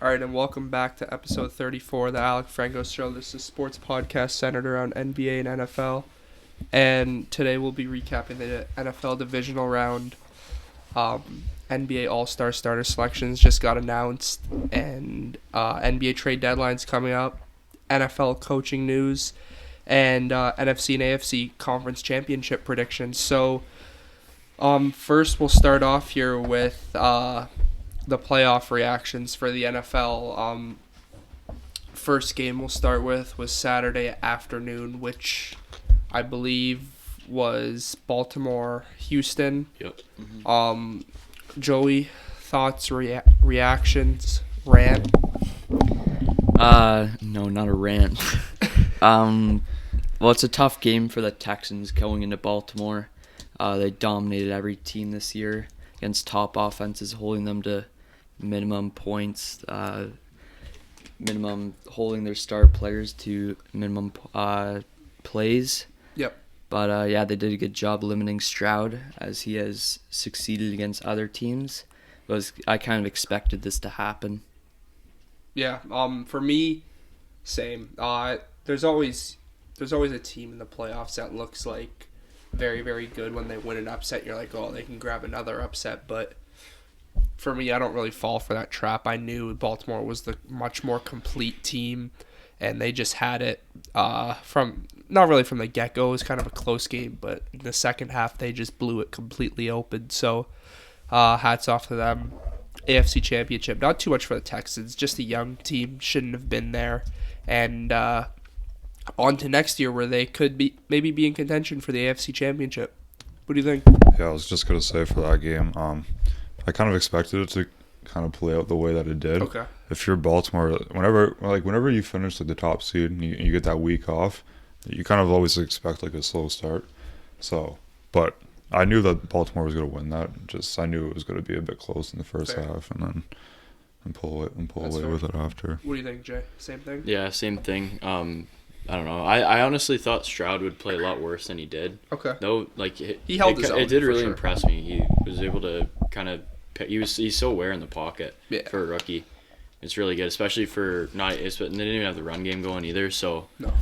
All right, and welcome back to episode 34 of the Alec Frengos Show. This is a sports podcast centered around NBA and NFL. And today we'll be recapping the NFL divisional round. NBA All-Star starter selections just got announced, and NBA trade deadlines coming up, NFL coaching news, and NFC and AFC conference championship predictions. So first we'll start off here with the playoff reactions for the NFL. First game we'll start with was Saturday afternoon, which I believe was Baltimore-Houston. Yep. Joey, thoughts, reactions, rant? No, not a rant. Well, it's a tough game for the Texans going into Baltimore. They dominated every team this year against top offenses, holding them to minimum points, minimum holding their star players to minimum plays. Yep. But yeah, they did a good job limiting Stroud as he has succeeded against other teams. I kind of expected this to happen. Yeah. For me, same. There's always a team in the playoffs that looks like very, very good when they win an upset. You're like, oh, they can grab another upset. But for me, I don't really fall for that trap. I knew Baltimore was the much more complete team, and they just had it from not really from the get-go. It was kind of a close game, but in the second half, they just blew it completely open. So hats off to them. AFC Championship, not too much for the Texans. Just a young team, shouldn't have been there. And on to next year where they could maybe be in contention for the AFC Championship. What do you think? Yeah, I was just going to say for that game, I kind of expected it to kind of play out the way that it did. Okay. If you're Baltimore, whenever you finish like the top seed and you get that week off, you kind of always expect like a slow start. So, but I knew that Baltimore was going to win that. I knew it was going to be a bit close in the first half and pull away with it after. What do you think, Jay? Same thing? Yeah, same thing. I don't know. I honestly thought Stroud would play a lot worse than he did. Okay. Though, he held his own. It did really sure. impress me. He was able to kind of. He's so aware in the pocket for a rookie. It's really good, especially for not. And they didn't even have the run game going either. So no.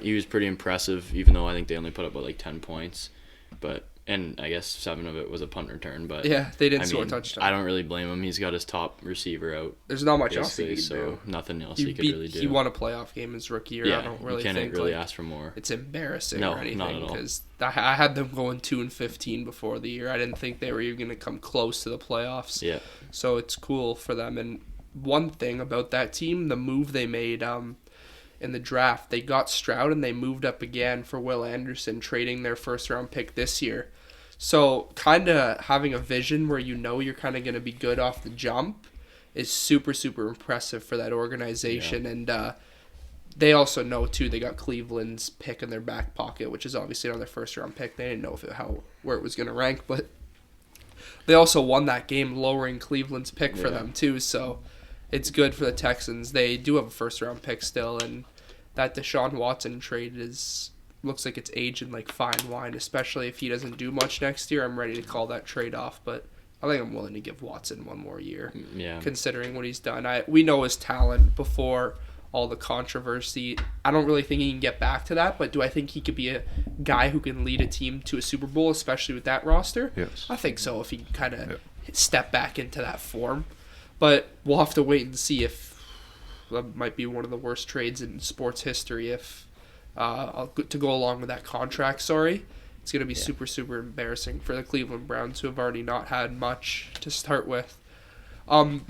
He was pretty impressive, even though I think they only put up like 10 points, and I guess 7 of it was a punt return. But yeah, they didn't score a touchdown. I don't really blame him. He's got his top receiver out. There's not much else he can do. So nothing else he could really do. He won a playoff game his rookie year. Yeah, I don't really you can't think really ask for more. It's embarrassing No, or anything. not at all. Because I had them going 2-15 before the year. I didn't think they were even going to come close to the playoffs. Yeah. So it's cool for them. And one thing about that team, the move they made in the draft, they got Stroud and they moved up again for Will Anderson, trading their first-round pick this year. So kind of having a vision where you know you're kind of going to be good off the jump is super, super impressive for that organization. Yeah. And they also know, too, they got Cleveland's pick in their back pocket, which is obviously on their first-round pick. They didn't know where it was going to rank, but they also won that game, lowering Cleveland's pick for them, too. So it's good for the Texans. They do have a first-round pick still, and that Deshaun Watson trade looks like it's aging like fine wine, especially if he doesn't do much next year. I'm ready to call that trade off, but I think I'm willing to give Watson one more year, considering what he's done. We know his talent before all the controversy. I don't really think he can get back to that, but do I think he could be a guy who can lead a team to a Super Bowl, especially with that roster? Yes. I think so, if he can kind of step back into that form. But we'll have to wait and see if that might be one of the worst trades in sports history if to go along with that contract, it's going to be super, super embarrassing for the Cleveland Browns, who have already not had much to start with. On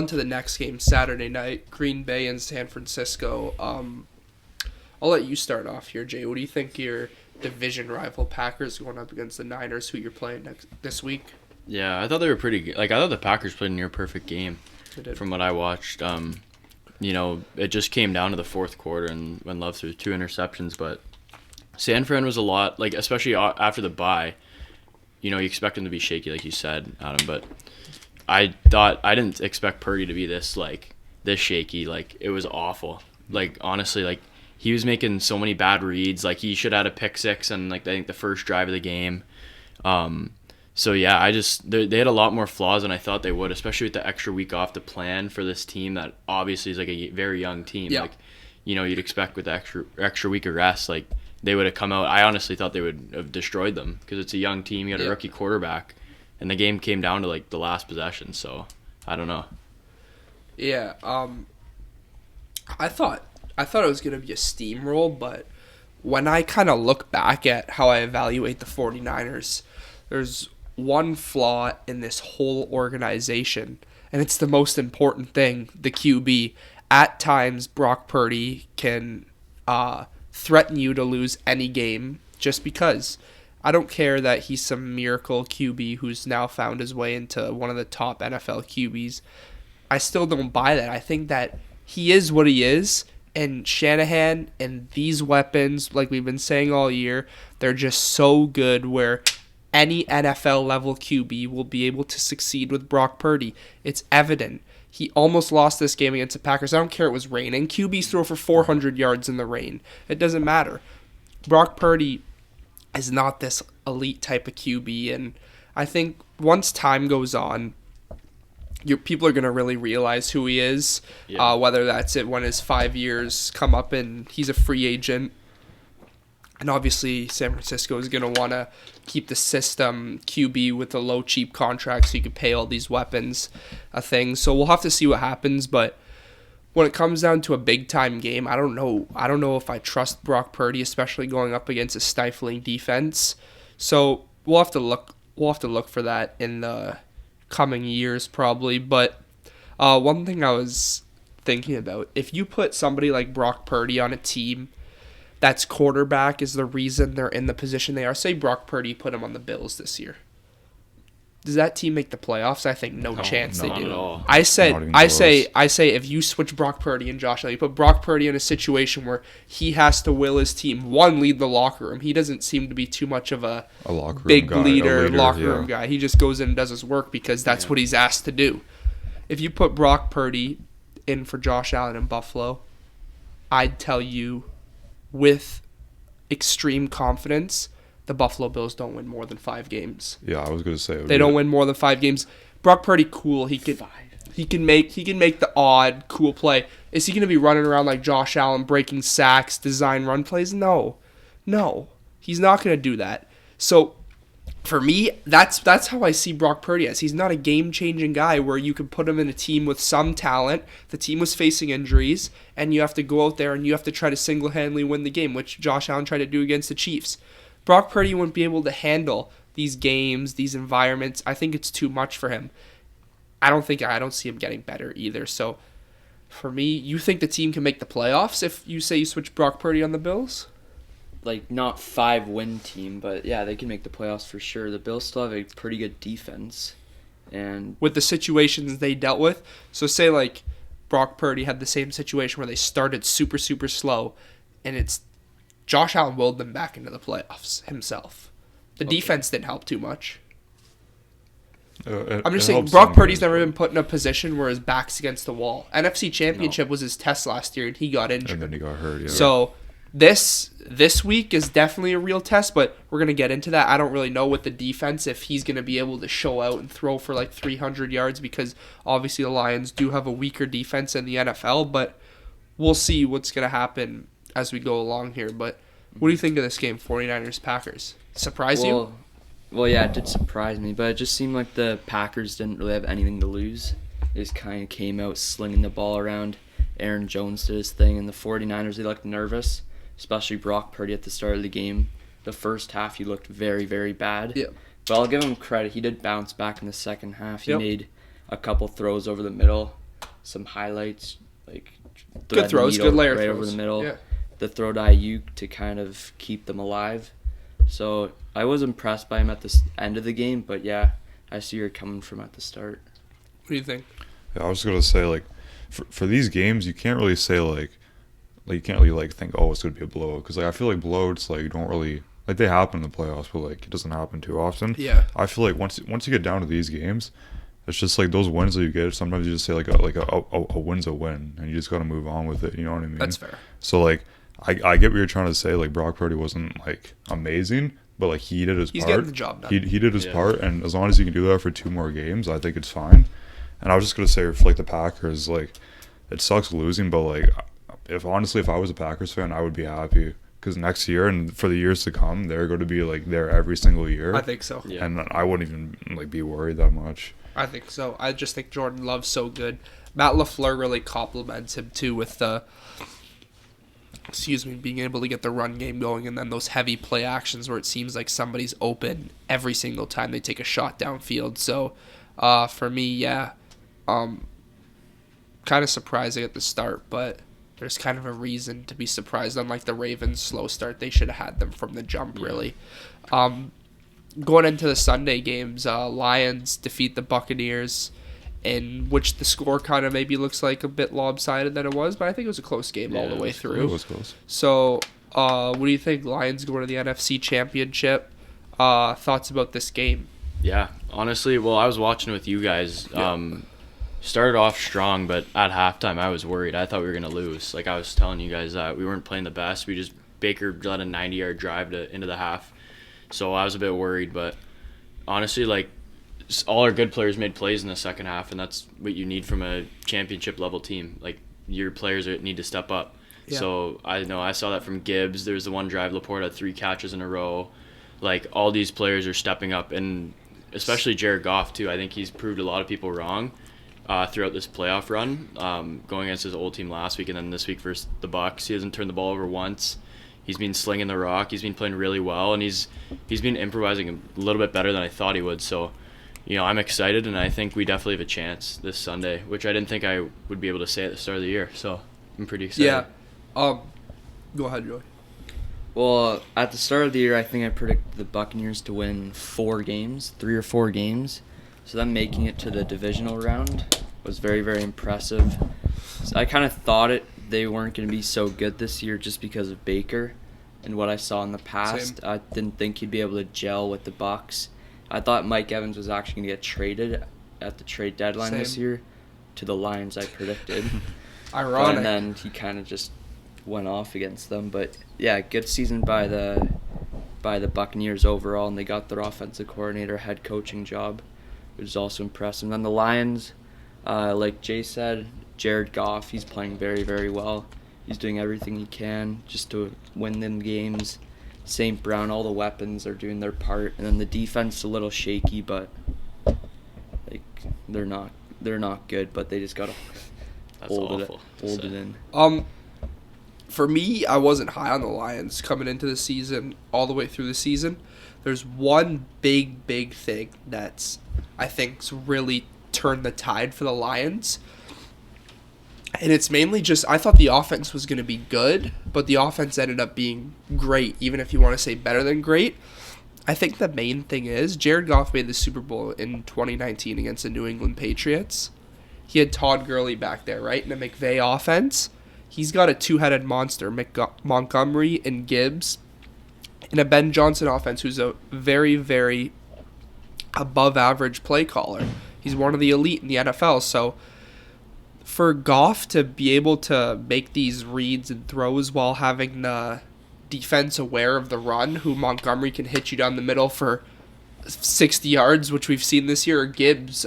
to the next game, Saturday night, Green Bay and San Francisco. I'll let you start off here, Jay. What do you think your division rival Packers going up against the Niners, who you're playing this week? Yeah, I thought they were pretty good. I thought the Packers played a near-perfect game from what I watched. It just came down to the fourth quarter and when Love threw 2 interceptions, but San Fran was a lot, especially after the bye, you expect them to be shaky, like you said, Adam, but I didn't expect Purdy to be this shaky. It was awful. Honestly, he was making so many bad reads. He should have had a pick six on, I think the first drive of the game. So yeah, they had a lot more flaws than I thought they would, especially with the extra week off to plan for this team that obviously is like a very young team. Yeah. Like, you'd expect with the extra week of rest, like they would have come out. I honestly thought they would have destroyed them because it's a young team. You got a rookie quarterback, and the game came down to like the last possession. So I don't know. Yeah. I thought it was gonna be a steamroll, but when I kind of look back at how I evaluate the 49ers, there's one flaw in this whole organization, and it's the most important thing, the QB. At times, Brock Purdy can threaten you to lose any game just because. I don't care that he's some miracle QB who's now found his way into one of the top NFL QBs. I still don't buy that. I think that he is what he is, and Shanahan and these weapons, like we've been saying all year, they're just so good where any NFL level QB will be able to succeed with Brock Purdy. It's evident. He almost lost this game against the Packers. I don't care it was raining. QBs throw for 400 yards in the rain. It doesn't matter. Brock Purdy is not this elite type of QB, and I think once time goes on, people are going to really realize who he is, whether that's it when his 5 years come up and he's a free agent. And obviously, San Francisco is going to want to keep the system QB with a low, cheap contract so you can pay all these weapons a thing. So we'll have to see what happens. But when it comes down to a big-time game, I don't know. I don't know if I trust Brock Purdy, especially going up against a stifling defense. So we'll have to look. We'll have to look for that in the coming years, probably. But one thing I was thinking about: if you put somebody like Brock Purdy on a team that's quarterback is the reason they're in the position they are. Say Brock Purdy put him on the Bills this year. Does that team make the playoffs? I think no chance they do. At all. I say if you switch Brock Purdy and Josh Allen, you put Brock Purdy in a situation where he has to will his team, lead the locker room. He doesn't seem to be too much of a big leader, locker room guy. He just goes in and does his work because that's what he's asked to do. If you put Brock Purdy in for Josh Allen in Buffalo, I'd tell you with extreme confidence, the Buffalo Bills don't win more than 5 games. Yeah, I was gonna say they don't win more than 5 games. Brock Purdy, cool. He can make the odd cool play. Is he gonna be running around like Josh Allen, breaking sacks, design run plays? No, he's not gonna do that. So for me, that's how I see Brock Purdy as. He's not a game-changing guy where you can put him in a team with some talent. The team was facing injuries, and you have to go out there and you have to try to single-handedly win the game, which Josh Allen tried to do against the Chiefs. Brock Purdy wouldn't be able to handle these games, these environments. I think it's too much for him. I don't see him getting better either. So for me, you think the team can make the playoffs if you say you switch Brock Purdy on the Bills? Like, not 5-win team, but yeah, they can make the playoffs for sure. The Bills still have a pretty good defense. And with the situations they dealt with, so say like Brock Purdy had the same situation where they started super, super slow, and it's Josh Allen willed them back into the playoffs himself. The defense didn't help too much. I'm just saying, Brock Purdy's never been put in a position where his back's against the wall. NFC Championship was his test last year, and he got injured. And then he got hurt, yeah. So this week is definitely a real test, but we're going to get into that. I don't really know with the defense if he's going to be able to show out and throw for like 300 yards because obviously the Lions do have a weaker defense in the NFL, but we'll see what's going to happen as we go along here. But what do you think of this game, 49ers-Packers? Surprise you? Well, yeah, it did surprise me, but it just seemed like the Packers didn't really have anything to lose. They just kind of came out slinging the ball around. Aaron Jones did his thing, and the 49ers, they looked nervous, especially Brock Purdy at the start of the game. The first half, he looked very, very bad. Yeah. But I'll give him credit. He did bounce back in the second half. He made a couple throws over the middle, some highlights, like good throws, good layer right throws. Over the middle. Yeah. The throw to Ayuk to kind of keep them alive. So I was impressed by him at the end of the game, but yeah, I see you're coming from at the start. What do you think? Yeah, I was gonna say, like, for these games, you can't really say like you can't really like think, oh, it's gonna be a blowout, because like I feel like blowouts like don't really like they happen in the playoffs, but like it doesn't happen too often. Yeah. I feel like once you get down to these games, it's just like those wins that you get. Sometimes you just say like a win's a win, and you just gotta move on with it. You know what I mean? That's fair. So like I get what you're trying to say. Like Brock Purdy wasn't like amazing, but like he did his He's part. getting the job done. He did his part, and as long as he can do that for 2 more games, I think it's fine. And I was just gonna say for like the Packers, like it sucks losing, but like if I was a Packers fan, I would be happy because next year and for the years to come, they're going to be like there every single year. I think so. Yeah. And I wouldn't even like be worried that much. I think so. I just think Jordan Love's so good. Matt LaFleur really compliments him too with the being able to get the run game going, and then those heavy play actions where it seems like somebody's open every single time they take a shot downfield. So for me, yeah, kind of surprising at the start, but there's kind of a reason to be surprised. Unlike the Ravens' slow start, they should have had them from the jump, really. Going into the Sunday games, Lions defeat the Buccaneers, in which the score kind of maybe looks like a bit lopsided than it was, but I think it was a close game all the way through. It was close. So, what do you think? Lions going to the NFC Championship. Thoughts about this game? Yeah, honestly, well, I was watching with you guys. Started off strong, but at halftime I was worried. I thought we were going to lose. Like I was telling you guys that we weren't playing the best. Baker led a 90-yard drive into the half. So I was a bit worried, but honestly, like all our good players made plays in the second half, and that's what you need from a championship level team. Like your players need to step up. Yeah. So I saw that from Gibbs. There's the one drive Laporte had 3 catches in a row. Like all these players are stepping up, and especially Jared Goff too. I think he's proved a lot of people wrong throughout this playoff run, going against his old team last week and then this week versus the Bucs. He hasn't turned the ball over once. He's been slinging the rock. He's been playing really well, and he's been improvising a little bit better than I thought he would. So, I'm excited, and I think we definitely have a chance this Sunday, which I didn't think I would be able to say at the start of the year. So I'm pretty excited. Yeah. Go ahead, Joey. Well, at the start of the year, I think I predicted the Buccaneers to win 3 or 4 games. So them making it to the divisional round was very, very impressive. So I kind of thought they weren't going to be so good this year just because of Baker and what I saw in the past. Same. I didn't think he'd be able to gel with the Bucs. I thought Mike Evans was actually going to get traded at the trade deadline this year to the Lions, I predicted. Ironic. And then he kind of just went off against them. But yeah, good season by the Buccaneers overall, and they got their offensive coordinator head coaching job, which is also impressive. And then the Lions, like Jay said, Jared Goff, he's playing very, very well. He's doing everything he can just to win them games. St. Brown, all the weapons are doing their part, and then the defense is a little shaky, but like they're not good, but they just gotta hold it in. For me, I wasn't high on the Lions coming into the season, all the way through the season. There's one big thing that's I think's really turned the tide for the Lions. And it's mainly just, I thought the offense was going to be good, but the offense ended up being great, even if you want to say better than great. I think the main thing is, Jared Goff made the Super Bowl in 2019 against the New England Patriots. He had Todd Gurley back there, right, in a McVay offense. He's got a 2-headed monster, Montgomery and Gibbs, in a Ben Johnson offense who's a very, very above-average play caller. He's one of the elite in the NFL, so for Goff to be able to make these reads and throws while having the defense aware of the run, who Montgomery can hit you down the middle for 60 yards, which we've seen this year, or Gibbs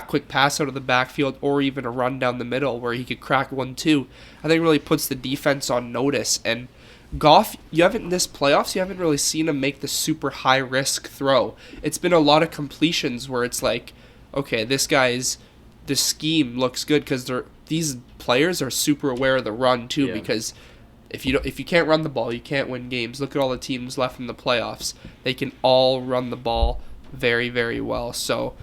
quick pass out of the backfield, or even a run down the middle where he could crack 1-2, I think really puts the defense on notice. And Goff, in this playoffs, you haven't really seen him make the super high risk throw. It's been a lot of completions where it's like, okay, the scheme looks good because these players are super aware of the run too. Yeah. Because if you can't run the ball, you can't win games. Look at all the teams left in the playoffs; they can all run the ball very, very well. So,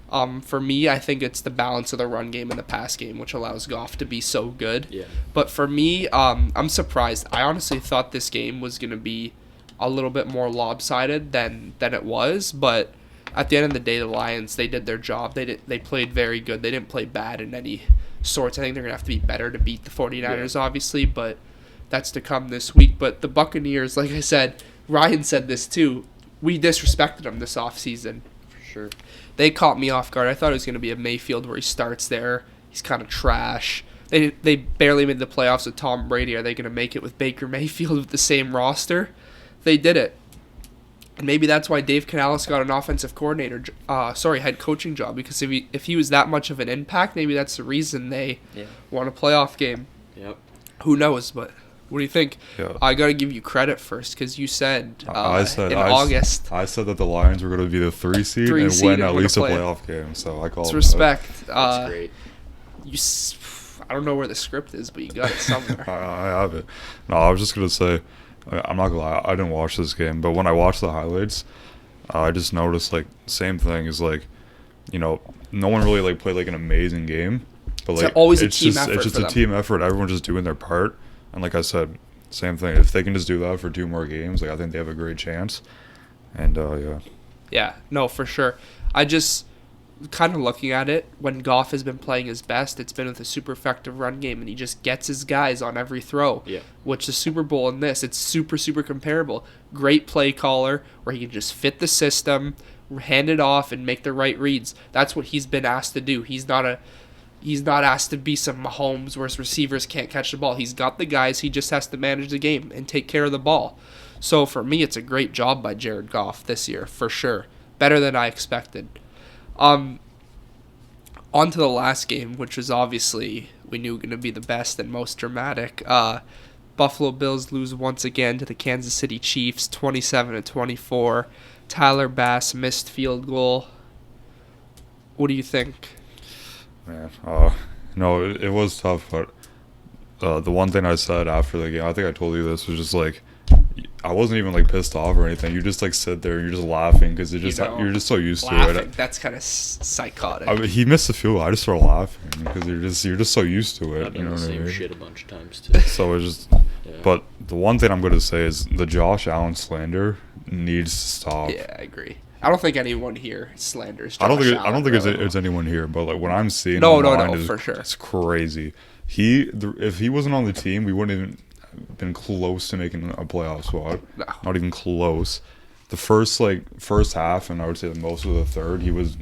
for me, I think it's the balance of the run game and the pass game which allows Goff to be so good. Yeah. But for me, I'm surprised. I honestly thought this game was going to be a little bit more lopsided than it was, but at the end of the day, the Lions, they did their job. They played very good. They didn't play bad in any sorts. I think they're going to have to be better to beat the 49ers, obviously, but that's to come this week. But the Buccaneers, like I said, Ryan said this too, we disrespected them this offseason. For sure. They caught me off guard. I thought it was going to be a Mayfield where he starts there. He's kind of trash. They barely made the playoffs with Tom Brady. Are they going to make it with Baker Mayfield with the same roster? They did it. And maybe that's why Dave Canales got an head coaching job, because if he was that much of an impact, maybe that's the reason they won a playoff game. Yep. Who knows? But what do you think? Yeah. I got to give you credit first, because you said, in August. I said that the Lions were going to be the 3 seed and win at least a playoff game. So I call it's it respect. That's great. I don't know where the script is, but you got it somewhere. I have it. No, I was just going to say, I'm not going to lie, I didn't watch this game, but when I watched the highlights, I just noticed, like, same thing is, like, you know, no one really, like, played, like, an amazing game. But, like, it's always a team effort. It's just for a them. team effort. Everyone's just doing their part. And like I said, same thing. If they can just do that for 2 more games, like, I think they have a great chance. And, yeah. Yeah, no, for sure. I just kind of looking at it, when Goff has been playing his best, it's been with a super effective run game, and he just gets his guys on every throw. Yeah. Which the Super Bowl and this, it's super, super comparable. Great play caller, where he can just fit the system, hand it off, and make the right reads. That's what he's been asked to do. He's not asked to be some Mahomes where his receivers can't catch the ball. He's got the guys. He just has to manage the game and take care of the ball. So for me, it's a great job by Jared Goff this year, for sure. Better than I expected. On to the last game, which was obviously we knew going to be the best and most dramatic. Buffalo Bills lose once again to the Kansas City Chiefs, 27-24. Tyler Bass missed field goal. What do you think? Man, no, it was tough, but the one thing I said after the game, I think I told you this, was just like, I wasn't even like pissed off or anything. You just like sit there and you're just laughing because you're just so used to it. That's kind of psychotic. I mean, he missed the field goal. I just started laughing because you're just so used to it. I've done the same shit a bunch of times too. So it's just, but the one thing I'm going to say is the Josh Allen slander needs to stop. Yeah, I agree. I don't think anyone here slanders Josh I don't think really. it's anyone here, but like when I'm seeing no, for sure, it's crazy. If he wasn't on the team, we wouldn't even been close to making a playoff spot. No. Not even close. The first half, and I would say most of the third, he was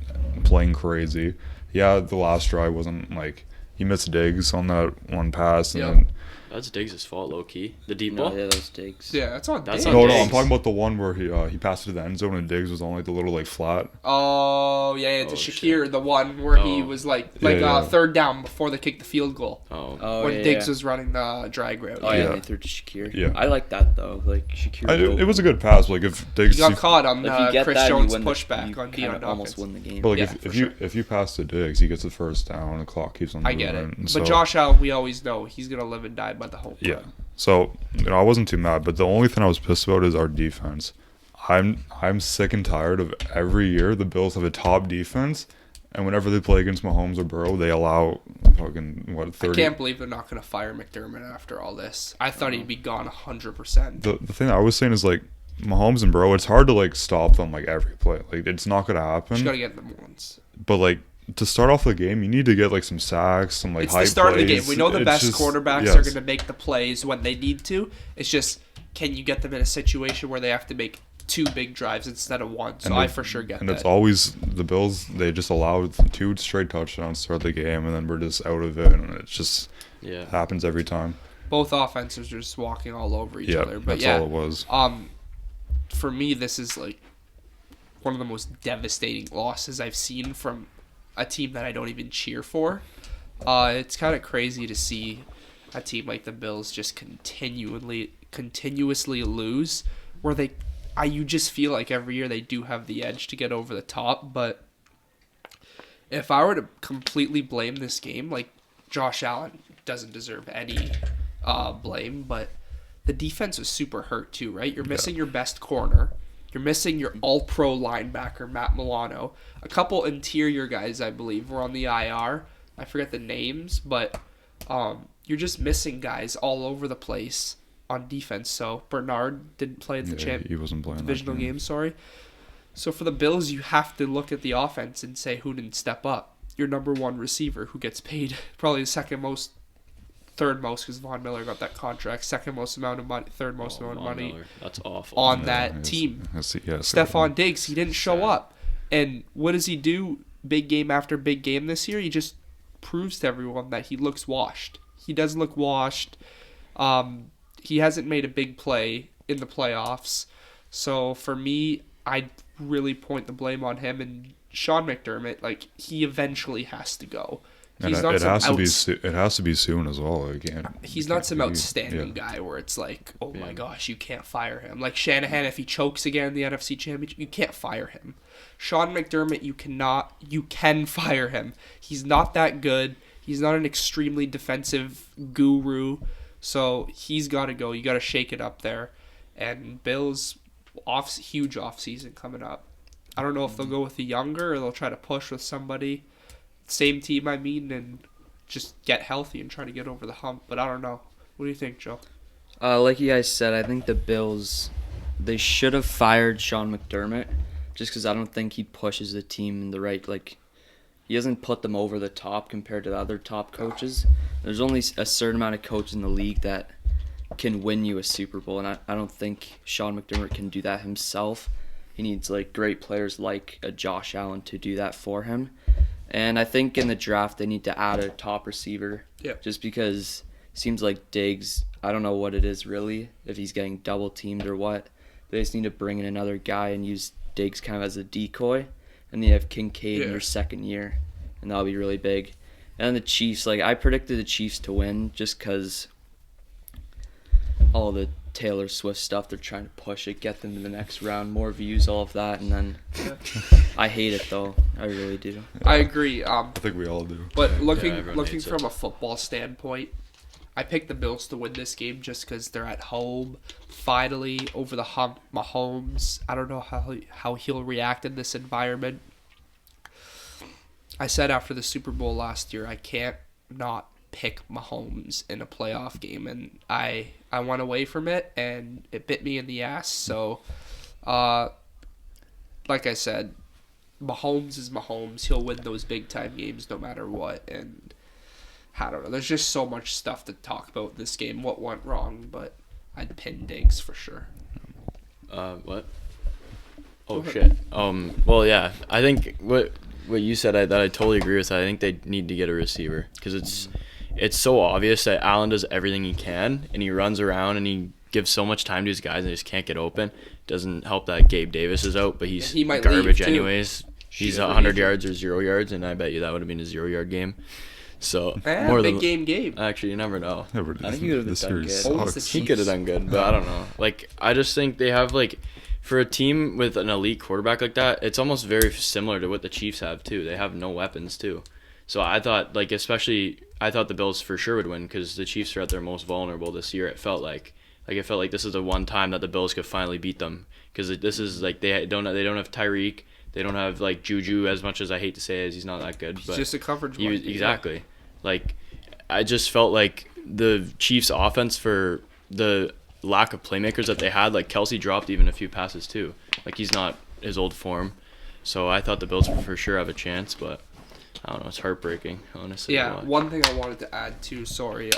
playing crazy. Yeah, the last drive wasn't like, he missed Diggs on that one pass, and then that's Diggs' fault, low key. The deep ball. Yeah, that's Diggs. Yeah, that's on Diggs. No, I'm talking about the one where he passed it to the end zone and Diggs was on like the little like flat. Oh yeah, to Shakir, the one where he was like third down before they kicked the field goal. When Diggs was running the drag route. Oh yeah, they threw it to Shakir. Yeah, I like that though. Like Shakir. It was a good pass. Like if Diggs, he got caught on Chris Jones' you pushback on Deion Dawkins. Almost win the game. But like if you pass to Diggs, he gets the first down. The clock keeps on moving. I get it. But Josh Allen, we always know he's gonna live and die by the whole. Yeah. So, I wasn't too mad, but the only thing I was pissed about is our defense. I'm sick and tired of every year the Bills have a top defense, and whenever they play against Mahomes or Burrow, they allow fucking 30. I can't believe they're not going to fire McDermott after all this. I thought he'd be gone 100%. The thing I was saying is like Mahomes and Burrow, it's hard to like stop them like every play. Like it's not going to happen. You got to get them once. But like, to start off the game, you need to get like some sacks, some like it's high the start plays. of the game. We know the best quarterbacks are going to make the plays when they need to. It's just, can you get them in a situation where they have to make 2 big drives instead of 1? So I for sure get that. And it's always the Bills. They just allowed 2 straight touchdowns throughout the game, and then we're just out of it, and it just happens every time. Both offenses are just walking all over each other. But that's all it was. For me, this is like one of the most devastating losses I've seen from a team that I don't even cheer for. It's kind of crazy to see a team like the Bills just continuously lose, where you just feel like every year they do have the edge to get over the top. But if I were to completely blame this game, like Josh Allen doesn't deserve any blame, but the defense was super hurt too, right? You're missing your best corner. You're missing your all-pro linebacker, Matt Milano. A couple interior guys, I believe, were on the IR. I forget the names, but you're just missing guys all over the place on defense. So Bernard didn't play the he wasn't playing divisional game, sorry. So for the Bills, you have to look at the offense and say who didn't step up. Your number 1 receiver, who gets paid probably the third most, because Von Miller got that contract, second most amount of money, third most amount of money. Miller. That's awful. On that team. Stephon Diggs, he didn't show up. And what does he do big game after big game this year? He just proves to everyone that he looks washed. He does look washed. He hasn't made a big play in the playoffs. So for me, I'd really point the blame on him, and Sean McDermott, like, he eventually has to go. He's not it some has to be soon as well. He's not some outstanding guy where it's like, oh my gosh, you can't fire him. Like Shanahan, if he chokes again in the NFC Championship, you can't fire him. Sean McDermott, you can fire him. He's not that good. He's not an extremely defensive guru. So he's got to go. You got to shake it up there. And Bills, huge offseason coming up. I don't know if they'll go with the younger or they'll try to push with somebody. Same team, I mean, and just get healthy and try to get over the hump. But I don't know. What do you think, Joe? Like you guys said, I think the Bills, they should have fired Sean McDermott just because I don't think he pushes the team in the right, like, he doesn't put them over the top compared to the other top coaches. There's only a certain amount of coaches in the league that can win you a Super Bowl, and I don't think Sean McDermott can do that himself. He needs, like, great players like a Josh Allen to do that for him. And I think in the draft they need to add a top receiver. Yeah. Just because it seems like Diggs, I don't know what it is really, if he's getting double teamed or what. They just need to bring in another guy and use Diggs kind of as a decoy. And then you have Kincaid in your second year. And that'll be really big. And then the Chiefs, like, I predicted the Chiefs to win just because all the Taylor Swift stuff, they're trying to push it, get them to the next round, more views, all of that, and then I hate it though. I really do. I agree. I think we all do. But looking from a football standpoint, I picked the Bills to win this game just because they're at home, finally over the hump. Mahomes, I don't know how he'll react in this environment. I said after the Super Bowl last year, I can't not pick Mahomes in a playoff game, and I went away from it, and it bit me in the ass. So, like I said, Mahomes is Mahomes. He'll win those big-time games no matter what, and I don't know. There's just so much stuff to talk about in this game, what went wrong, but I'd pin Diggs for sure. What? Oh, shit. Well, yeah, I think what you said, that I totally agree with. I think they need to get a receiver because it's so obvious that Allen does everything he can, and he runs around and he gives so much time to his guys and they just can't get open. Doesn't help that Gabe Davis is out, but he might garbage anyways. He's 100 yards or 0 yards, and I bet you that would have been a 0-yard game. So more big game Gabe. Actually, you never know. I think he would have done good. He could have done good, but I don't know. Like, I just think they have, like, for a team with an elite quarterback like that, it's almost very similar to what the Chiefs have too. They have no weapons too. So I thought, like, I thought the Bills for sure would win because the Chiefs are at their most vulnerable this year. It felt like this is the one time that the Bills could finally beat them because this is like they don't have Tyreek, they don't have like Juju, as much as I hate to say it, he's not that good. He's just a coverage one. Exactly. Like, I just felt like the Chiefs' offense, for the lack of playmakers that they had, like Kelsey dropped even a few passes too. Like, he's not his old form. So I thought the Bills would for sure have a chance, but I don't know. It's heartbreaking, honestly. Yeah, one thing I wanted to add too, sorry.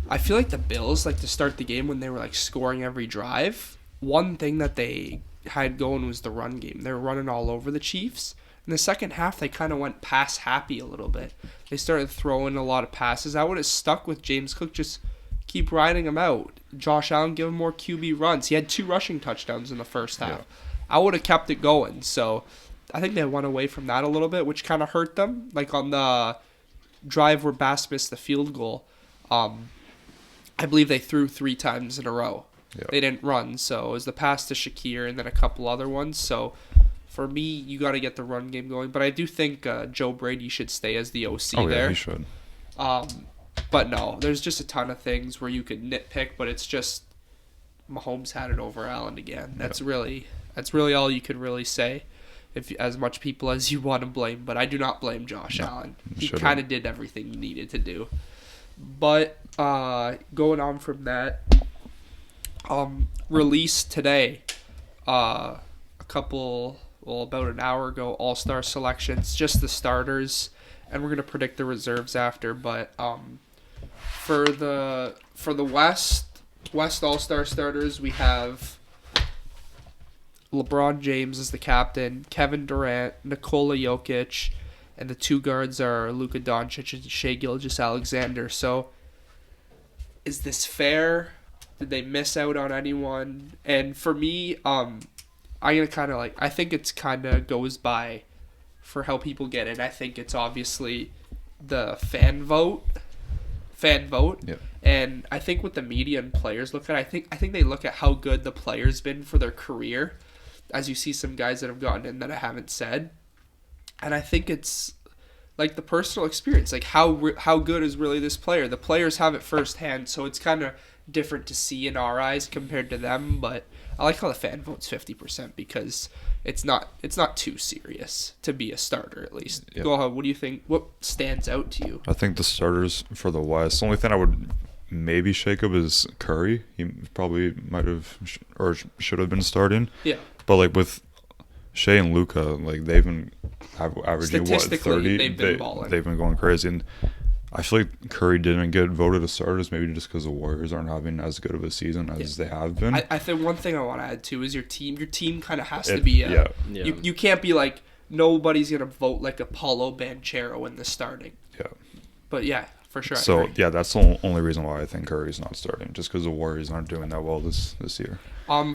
I feel like the Bills, like, to start the game when they were, like, scoring every drive, one thing that they had going was the run game. They were running all over the Chiefs. In the second half, they kind of went pass happy a little bit. They started throwing a lot of passes. I would have stuck with James Cook, just keep riding him out. Josh Allen, give him more QB runs. He had 2 rushing touchdowns in the first half. Yeah. I would have kept it going. So I think they went away from that a little bit, which kind of hurt them. Like on the drive where Bass missed the field goal, I believe they threw 3 times in a row. Yep. They didn't run, so it was the pass to Shakir and then a couple other ones. So for me, you got to get the run game going. But I do think Joe Brady should stay as the OC there. Yeah, he should. But no, there's just a ton of things where you could nitpick, but it's just Mahomes had it over Allen again. That's really all you could really say, if as much people as you want to blame. But I do not blame Josh Allen. He kind of did everything he needed to do. But going on from that, released today, about an hour ago, all-star selections, just the starters, and we're gonna predict the reserves after. But for the West all-star starters, we have LeBron James as the captain, Kevin Durant, Nikola Jokic, and the 2 guards are Luka Doncic and Shai Gilgeous-Alexander. So, is this fair? Did they miss out on anyone? And for me, I'm gonna kind of I think it's kind of goes by for how people get in. I think it's obviously the fan vote. Yeah. And I think what the media and players look at, I think they look at how good the player's been for their career, as you see some guys that have gotten in that I haven't said. And I think it's like the personal experience, like how good is really this player. The players have it firsthand, so it's kind of different to see in our eyes compared to them. But I like how the fan vote's 50% because it's not too serious to be a starter, at least. Yep. Go ahead. What do you think? What stands out to you? I think the starters for the West, the only thing I would maybe shake up is Curry. He probably might have or should have been starting. Yeah. But like with Shea and Luka, like they've been averaging what, Statistically, 30. they've been balling. They've been going crazy, and I feel like Curry didn't get voted as starters, maybe just because the Warriors aren't having as good of a season as they have been. I think one thing I want to add too is your team. Your team kind of has to be. You can't be like nobody's gonna vote like Apollo Banchero in the starting. Yeah. But yeah, for sure. So yeah, that's the only reason why I think Curry's not starting, just because the Warriors aren't doing that well this year.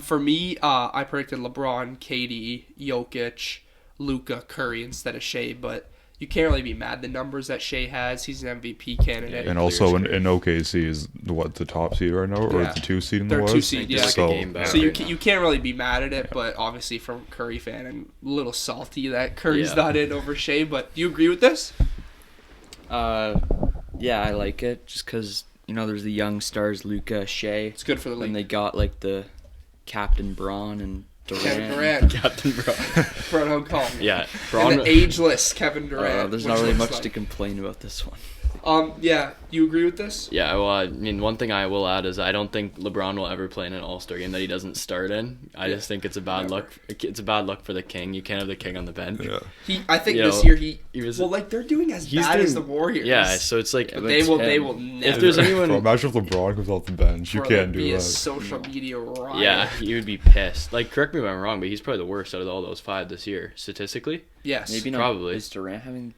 For me, I predicted LeBron, KD, Jokic, Luka, Curry instead of Shea, but you can't really be mad the numbers that Shea has. He's an MVP candidate. And also in OKC is the top seed right now, or the 2 seed in the They're West? 2 seed, yeah. So you can't really be mad at it, but obviously from a Curry fan, I'm a little salty that Curry's not in over Shea, but do you agree with this? Yeah, I like it just because, there's the young stars, Luka, Shea. It's good for the league. And they got, the Captain Braun and Durant. Kevin Durant. Captain Braun. Braun call. Yeah. And the ageless Kevin Durant. There's not really much to complain about this one. Yeah, you agree with this? Yeah, well, I mean, one thing I will add is I don't think LeBron will ever play in an All-Star game that he doesn't start in. I just think it's a bad luck. It's a bad luck for the King. You can't have the King on the bench. Yeah. I think this year he was they're doing as he's bad doing, as the Warriors. Yeah, so it's like they will never. If there's anyone, imagine if LeBron comes off the bench, you can't do be that. a social media riot. Yeah, he would be pissed. Like, correct me if I'm wrong, but he's probably the worst out of all those 5 this year, statistically. Yes, maybe not. Probably. Is Durant having?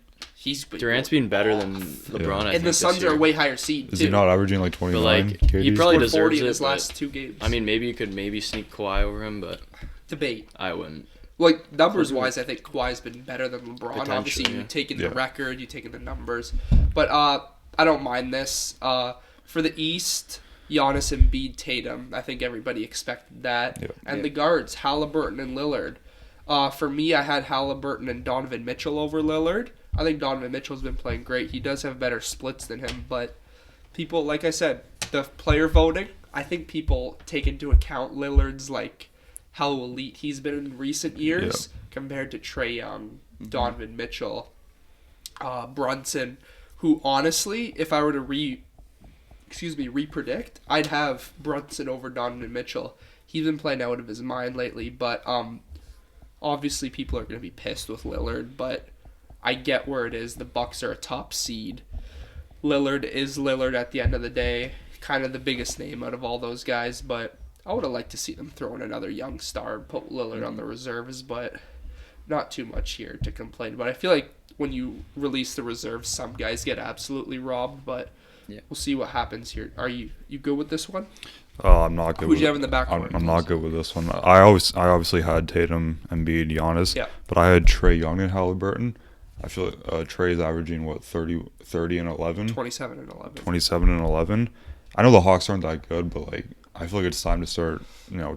Durant's been better than LeBron. I and the Suns are a way higher seed. Is he not averaging like 29? But like, he probably deserves 40 it. in his last 2 games. I mean, maybe you could sneak Kawhi over him, but debate. I wouldn't. Like numbers wise, I think Kawhi's been better than LeBron. Obviously, you taking the record, you taking the numbers, but I don't mind this. For the East, Giannis, Embiid, Tatum. I think everybody expected that. And the guards, Halliburton and Lillard. For me, I had Halliburton and Donovan Mitchell over Lillard. I think Donovan Mitchell's been playing great. He does have better splits than him, but people, like I said, the player voting, I think people take into account Lillard's how elite he's been in recent years compared to Trae Young, Donovan Mitchell, Brunson, who honestly, if I were to re-predict, I'd have Brunson over Donovan Mitchell. He's been playing out of his mind lately, but obviously people are going to be pissed with Lillard, but I get where it is. The Bucks are a top seed. Lillard is Lillard at the end of the day. Kind of the biggest name out of all those guys, but I would have liked to see them throw in another young star, put Lillard on the reserves, but not too much here to complain about. I feel like when you release the reserves, some guys get absolutely robbed, but we'll see what happens here. Are you good with this one? I'm not good. Who'd you have in the backcourt? I'm not good with this one. I obviously had Tatum, Embiid, Giannis, but I had Trae Young and Halliburton. I feel like Trae's averaging 30 and 11. 27 and 11. 27 and 11. I know the Hawks aren't that good, but I feel like it's time to start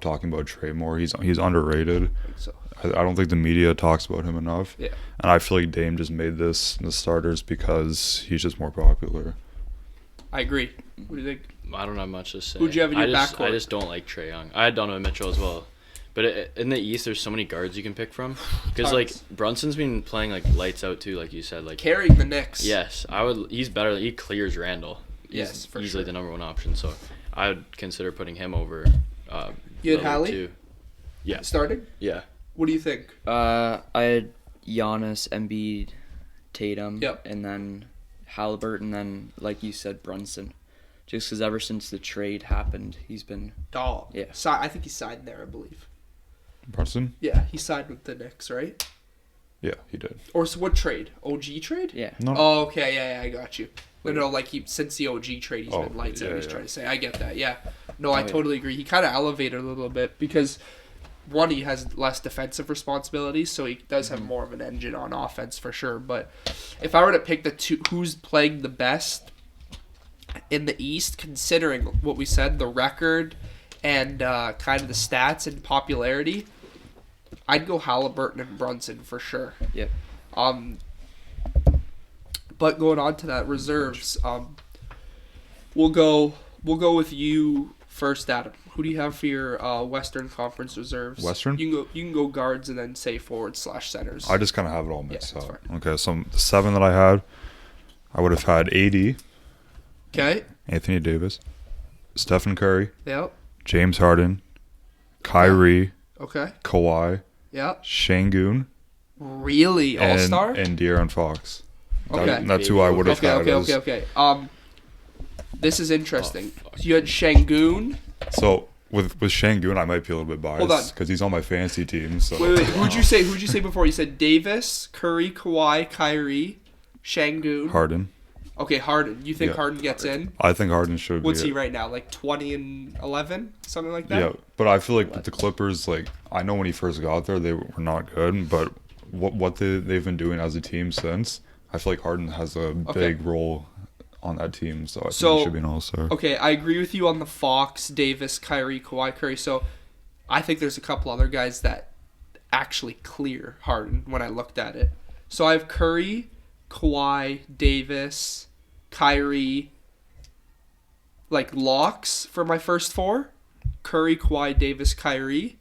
talking about Trae more. He's underrated. I think so. I don't think the media talks about him enough. Yeah. And I feel like Dame just made this the starters because he's just more popular. I agree. What do you think? I don't have much to say. Who'd you have in your backcourt? I just don't like Trae Young. I had Donovan Mitchell as well. But in the East, there's so many guards you can pick from. Because, Brunson's been playing, lights out, too, like you said. Carrying the Knicks. Yes. He's better. He clears Randall. Yes, for easily sure. the number one option. So, I would consider putting him over You had Lillard, Hallie? too. Yeah. Starting? Yeah. What do you think? I had Giannis, Embiid, Tatum, Yep. and then Halliburton, then, like you said, Brunson. Just because ever since the trade happened, he's been... Dog. Yeah. I think he signed there, I believe. Brunson? Yeah, he signed with the Knicks, right? Yeah, he did. Or so what trade? OG trade? Yeah. No. Oh, okay, yeah, I got you. No, since the OG trade, he's been lights out. He's trying to say. I get that. Yeah. No, I yeah. totally agree. He kind of elevated a little bit because, one, he has less defensive responsibilities, so he does have more of an engine on offense for sure. But if I were to pick the two, who's playing the best in the East, considering what we said, the record and kind of the stats and popularity, I'd go Halliburton and Brunson for sure. Yep. But going on to that reserves, we'll go with you first, Adam. Who do you have for your Western Conference reserves? Western? You can go guards and then say forward/centers. I just kind of have it all mixed that's up. fine. Okay, so the 7 that I had, I would have had AD, Okay. Anthony Davis, Stephen Curry, Yep. James Harden, Kyrie, Okay. Kawhi, Yep. Shangoon, Really, All Star. and De'Aaron Fox. Okay. That's who I would have had. Okay. This is interesting. You had Shangoon. So with Shangoon, I might be a little bit Hold on. biased because he's on my fantasy team. So Wait. Who'd you say before? You said Davis, Curry, Kawhi, Kyrie, Shangoon. Harden. Okay, Harden. You think Yeah. Harden gets in? I think Harden should be. What's he right now? Like 20-11, something like that. Yeah, but I feel like with the Clippers, like I know when he first got there, they were not good, but what they've been doing as a team since, I feel like Harden has a big role on that team, so I think he should be an all-star. Okay, I agree with you on the Fox, Davis, Kyrie, Kawhi, Curry. So I think there's a couple other guys that actually clear Harden when I looked at it. So I have Curry, Kawhi, Davis, Kyrie, like locks for my first 4. Curry, Kawhi, Davis, Kyrie.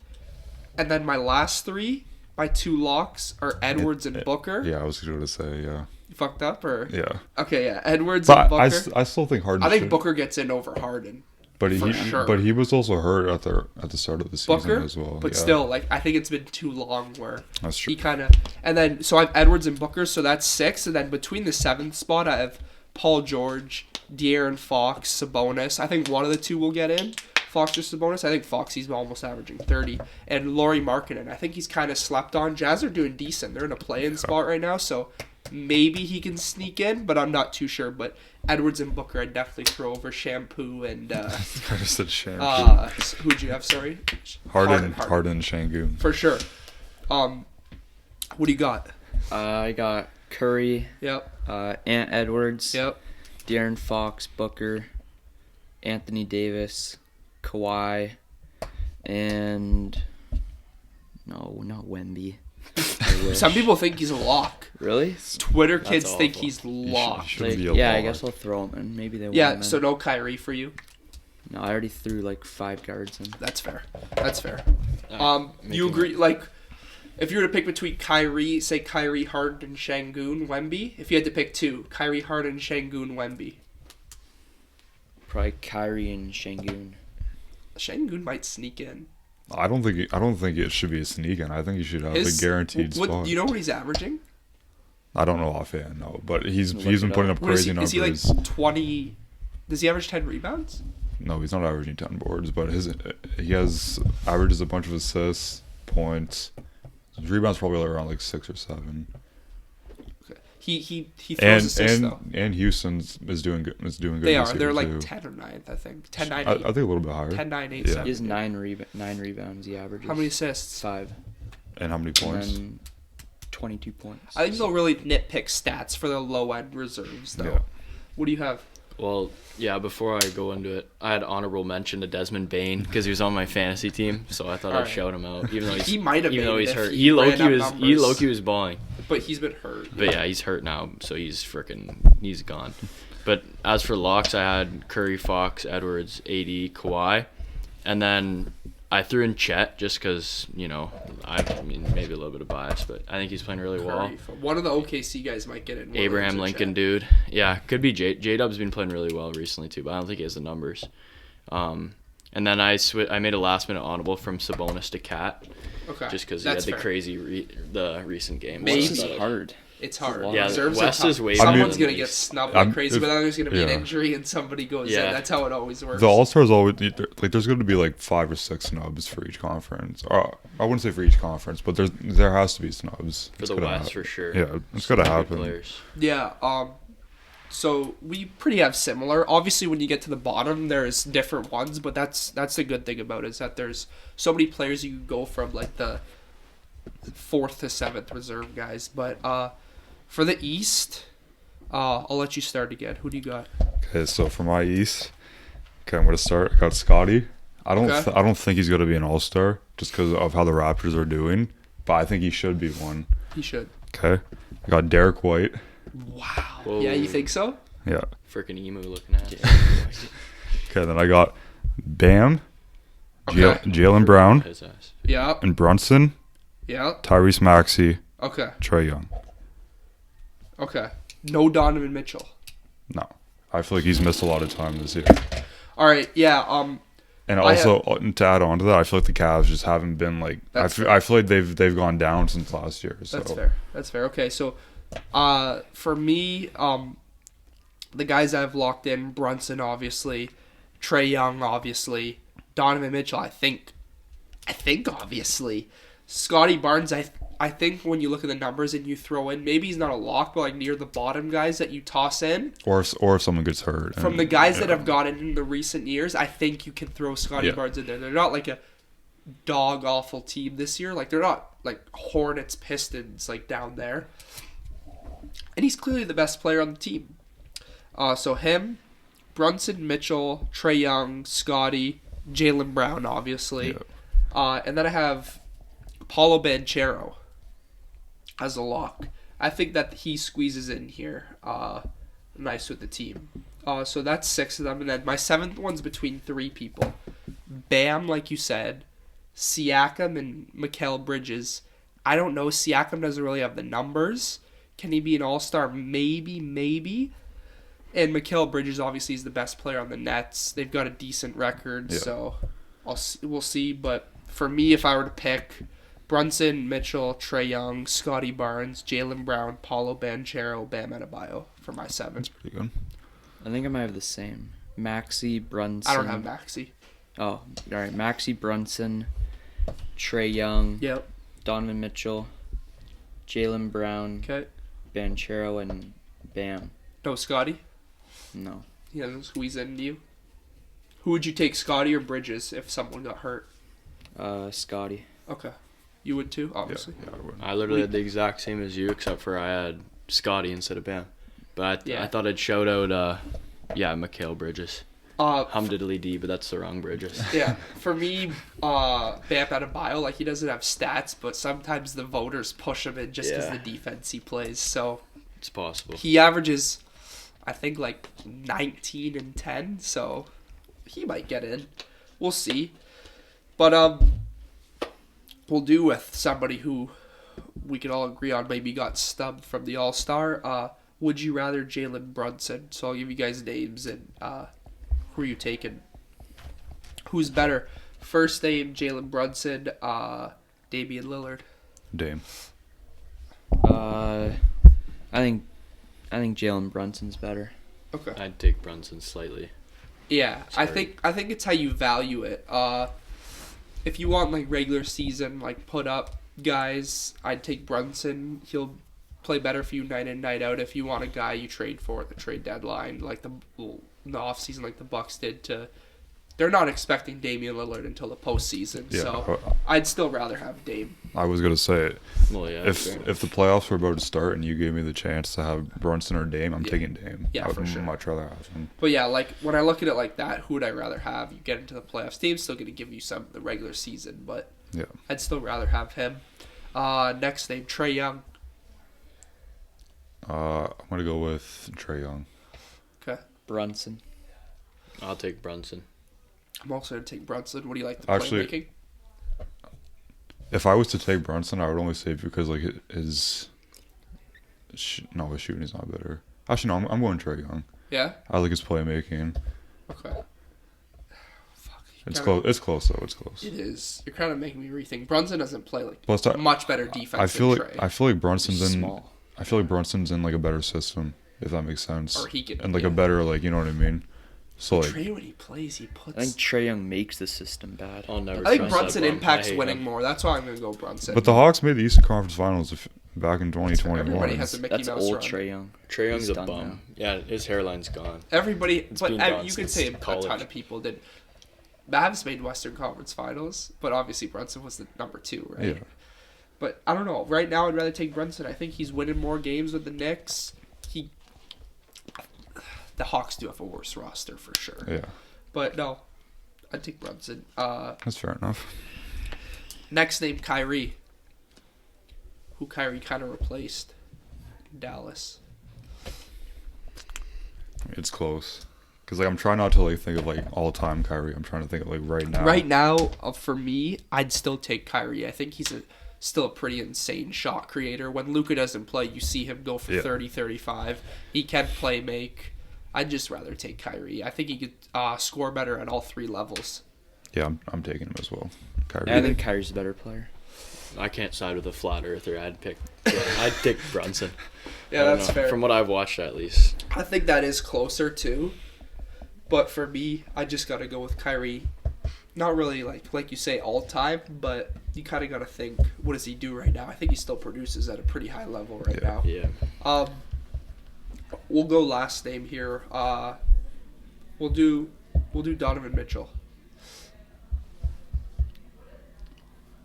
And then my last 3, my 2 locks are Edwards and Booker. Yeah, I was going to say, yeah. You fucked up or? Yeah. Okay, yeah. Edwards and But Booker. I still think Harden I think should. Booker gets in over Harden. But sure. But he was also hurt at the start of the season Booker, as well. but yeah. still, like I think it's been too long where That's true. he kind of, and then so I have Edwards and Booker, so that's 6, and then between the 7th spot I have Paul George, De'Aaron Fox, Sabonis. I think one of the two will get in, Fox or Sabonis. I think Fox, he's almost averaging 30, and Lauri Markkanen. I think he's kind of slept on. Jazz are doing decent. They're in a play-in spot right now, so maybe he can sneak in, but I'm not too sure. But Edwards and Booker, I'd definitely throw over Shampoo and I just said Shampoo. who'd you have? Sorry, Harden, Shangoon. for sure. What do you got? I got Curry, Yep. Ant Edwards, Yep. De'Aaron Fox, Booker, Anthony Davis, Kawhi, and no, not Wemby. I wish. Some people think he's a lock. Really? Twitter That's kids think awful. he's locked. Should be a Yeah, I lock. guess I'll throw him in. Maybe they won't. Yeah, so no Kyrie for you. No, I already threw like 5 guards in. That's fair. That's fair. Alright, You agree? Like, if you were to pick between Kyrie, say Kyrie, Harden, Shangoon, Wemby. If you had to pick 2, Kyrie, Harden, Shangoon, Wemby. Probably Kyrie and Shangoon. Shangoon might sneak in. I don't think it should be a sneak in. I think he should have a guaranteed what, spot. You know what he's averaging? I don't know offhand, no, but he's Look been it putting up. up What is crazy he? numbers. Is he like 20? Does he average 10 rebounds? No, he's not averaging 10 boards, but he averages a bunch of assists, points. His rebounds probably around like 6 or 7. Okay. He throws And assists though. and Houston's is doing good. Is doing good. They this are. year, They're like too. 10 or 9th, I think. 10, 9, I 8. think a little bit higher. 10, 9, 8, Yeah. 7. He has 9 rebounds. He averages. How many assists? 5. And how many points? And then 22 points. I think they'll really nitpick stats for the low-end reserves, though. Yeah. What do you have? Well, yeah, before I go into it, I had honorable mention to Desmond Bane because he was on my fantasy team, so I thought I'd Alright. shout him out, even though He might have even made though it he's if hurt. he He ran low-key up was numbers. balling. But he's been hurt. But yeah, he's hurt now, so he's gone. But as for locks, I had Curry, Fox, Edwards, AD, Kawhi, and then I threw in Chet just because, I mean, maybe a little bit of bias, but I think he's playing really well. One of the OKC guys might get in. Abraham Lincoln, dude. Yeah, could be J-Dub's been playing really well recently too, but I don't think he has the numbers. And then I made a last-minute audible from Sabonis to Cat. Okay. Just because he had That's the fair. crazy the recent game. Maybe. This is hard. It's hard. Yeah, Reserves West are is tough. way Someone's better than going to the get East. snubbed like I'm- crazy, but then there's going to be an yeah. injury and somebody goes in. Yeah. That's how it always works. The All Stars always like there's going to be like 5 or 6 snubs for each conference. Or I wouldn't say for each conference, but there has to be snubs For It's the gotta West, happen. for sure. Yeah, it's got to Good happen. players. Yeah. So we pretty have similar. Obviously, when you get to the bottom, there's different ones, but that's the good thing about it, is that there's so many players you can go from, like the 4th to 7th reserve guys. But for the East, I'll let you start again. Who do you got? Okay, so for my East, okay, I'm gonna start. I got Scotty. I don't Okay. I don't think he's gonna be an all-star just because of how the Raptors are doing, but I think he should be one. He should. Okay, I got Derek White. Wow. Whoa. Yeah, you think so? Yeah. Freaking emo looking at. Okay, then I got Bam, Okay. Jalen Brown, His ass. Yeah. and Brunson, Yeah. Tyrese Maxey, Okay. Trae Young. Okay. No Donovan Mitchell. No, I feel like he's missed a lot of time this year. All right. Yeah. And I also, to add on to that, I feel like the Cavs just haven't been like. I That's feel like they've gone down since last year. So. That's fair. That's fair. Okay, so for me, the guys I've locked in: Brunson, obviously, Trae Young, obviously, Donovan Mitchell. I think obviously, Scotty Barnes. I think when you look at the numbers and you throw in, maybe he's not a lock, but like near the bottom guys that you toss in. Or if someone gets hurt. From the guys that have gotten in the recent years, I think you can throw Scotty Yeah. Barnes in there. They're not like a dog awful team this year. Like they're not like Hornets, Pistons, like down there. And he's clearly the best player on the team. So him, Brunson, Mitchell, Trae Young, Scotty, Jalen Brown, obviously. Yeah. And then I have Paulo Banchero as a lock. I think that he squeezes in here nice with the team. So that's 6 of them. And then my 7th one's between 3 people. Bam, like you said, Siakam and Mikal Bridges. I don't know. Siakam doesn't really have the numbers. Can he be an all-star? Maybe. And Mikal Bridges obviously is the best player on the Nets. They've got a decent record, Yeah. so we'll see. But for me, if I were to pick Brunson, Mitchell, Trae Young, Scotty Barnes, Jalen Brown, Paulo Banchero, Bam Adebayo for my 7. That's pretty good. I think I might have the same. Maxey, Brunson. I don't have Maxey. Oh, all right. Maxey, Brunson, Trae Young, Yep. Donovan Mitchell, Jalen Brown, Okay. Banchero, and Bam. No Scotty? No. He doesn't squeeze into you? Who would you take, Scotty or Bridges, if someone got hurt? Scotty. Okay. You would too, obviously. Yeah, I would. I literally had the exact same as you, except for I had Scotty instead of Bam. But Yeah. I thought I'd shout out, Mikal Bridges. Humdiddly D, but that's the wrong Bridges. Yeah, for me, Bam Adebayo, like he doesn't have stats, but sometimes the voters push him in just because Yeah. the defense he plays. So It's possible. he averages, I think, like 19 and 10. So he might get in. We'll see. But we'll do with somebody who we can all agree on maybe got stubbed from the All-Star. Would you rather Jalen Brunson? So I'll give you guys names and who are you taking? Who's better? First name Jalen Brunson, Damian Lillard. Dame. I think Jalen Brunson's better. Okay. I'd take Brunson slightly. Yeah, I Sorry. think it's how you value it. If you want like regular season like put up guys, I'd take Brunson. He'll play better for you night in night out. If you want a guy you trade for at the trade deadline, like in the off season, like the Bucks did to. They're not expecting Damian Lillard until the postseason, Yeah, so I'd still rather have Dame. I was gonna say Well, yeah. if fair enough. if the playoffs were about to start and you gave me the chance to have Brunson or Dame, I'm Yeah. taking Dame. Yeah, I would for sure. much rather have him. But yeah, like when I look at it like that, who would I rather have? You get into the playoffs. Dame's still going to give you some the regular season, but Yeah. I'd still rather have him. Next name, Trae Young. I'm gonna go with Trae Young. Okay. Brunson. I'll take Brunson. I'm also going to take Brunson. What do you like the Actually- playmaking? If I was to take Brunson, I would only say because like his shooting is not better. Actually, no, I'm going Trae Young. Yeah? I like his playmaking. Okay. Fuck. It's Kinda- close. It's close though. It's close. It is. You're kind of making me rethink. Brunson doesn't play like Plus, I much better defense I feel than like Trae. Brunson's in. Small. I feel like Brunson's in like a better system, if that makes sense. Or he can. And like yeah. a better like, you know what I mean. So like Trae, when he plays, he puts. I think Trae Young makes the system bad. I'll never I think trust that Brunson bum. impacts I hate winning him. more. That's why I'm going to go Brunson. But the Hawks made the Eastern Conference Finals back in Everybody 2021. has a Mickey That's Mouse old run. Trae Young. Trae Young's He's a done bum. now. Yeah, his hairline's gone. Everybody, It's but been gone you could since say a college. ton of people did. Mavs made Western Conference Finals, but obviously Brunson was the number 2, right? Yeah. But I don't know. Right now, I'd rather take Brunson. I think he's winning more games with the Knicks. The Hawks do have a worse roster for sure. Yeah. But no, I'd take Brunson. That's fair enough. Next name, Kyrie. Who Kyrie kind of replaced in Dallas. It's close. Because, like, I'm trying not to, like, think of, like, all-time Kyrie. I'm trying to think of, like, right now. Right now, for me, I'd still take Kyrie. I think he's still a pretty insane shot creator. When Luka doesn't play, you see him go for 30, 35. He can play make. I'd just rather take Kyrie. I think he could score better at all 3 levels. Yeah, I'm taking him as well. Kyrie. Yeah, I think Kyrie's a better player. I can't side with a flat earther. I'd pick Brunson. Yeah, I don't that's know, fair. From what I've watched, at least. I think that is closer, too. But for me, I just got to go with Kyrie. Not really, like you say, all-time, but you kind of got to think, what does he do right now? I think he still produces at a pretty high level right now. Yeah. We'll go last name here. We'll do Donovan Mitchell.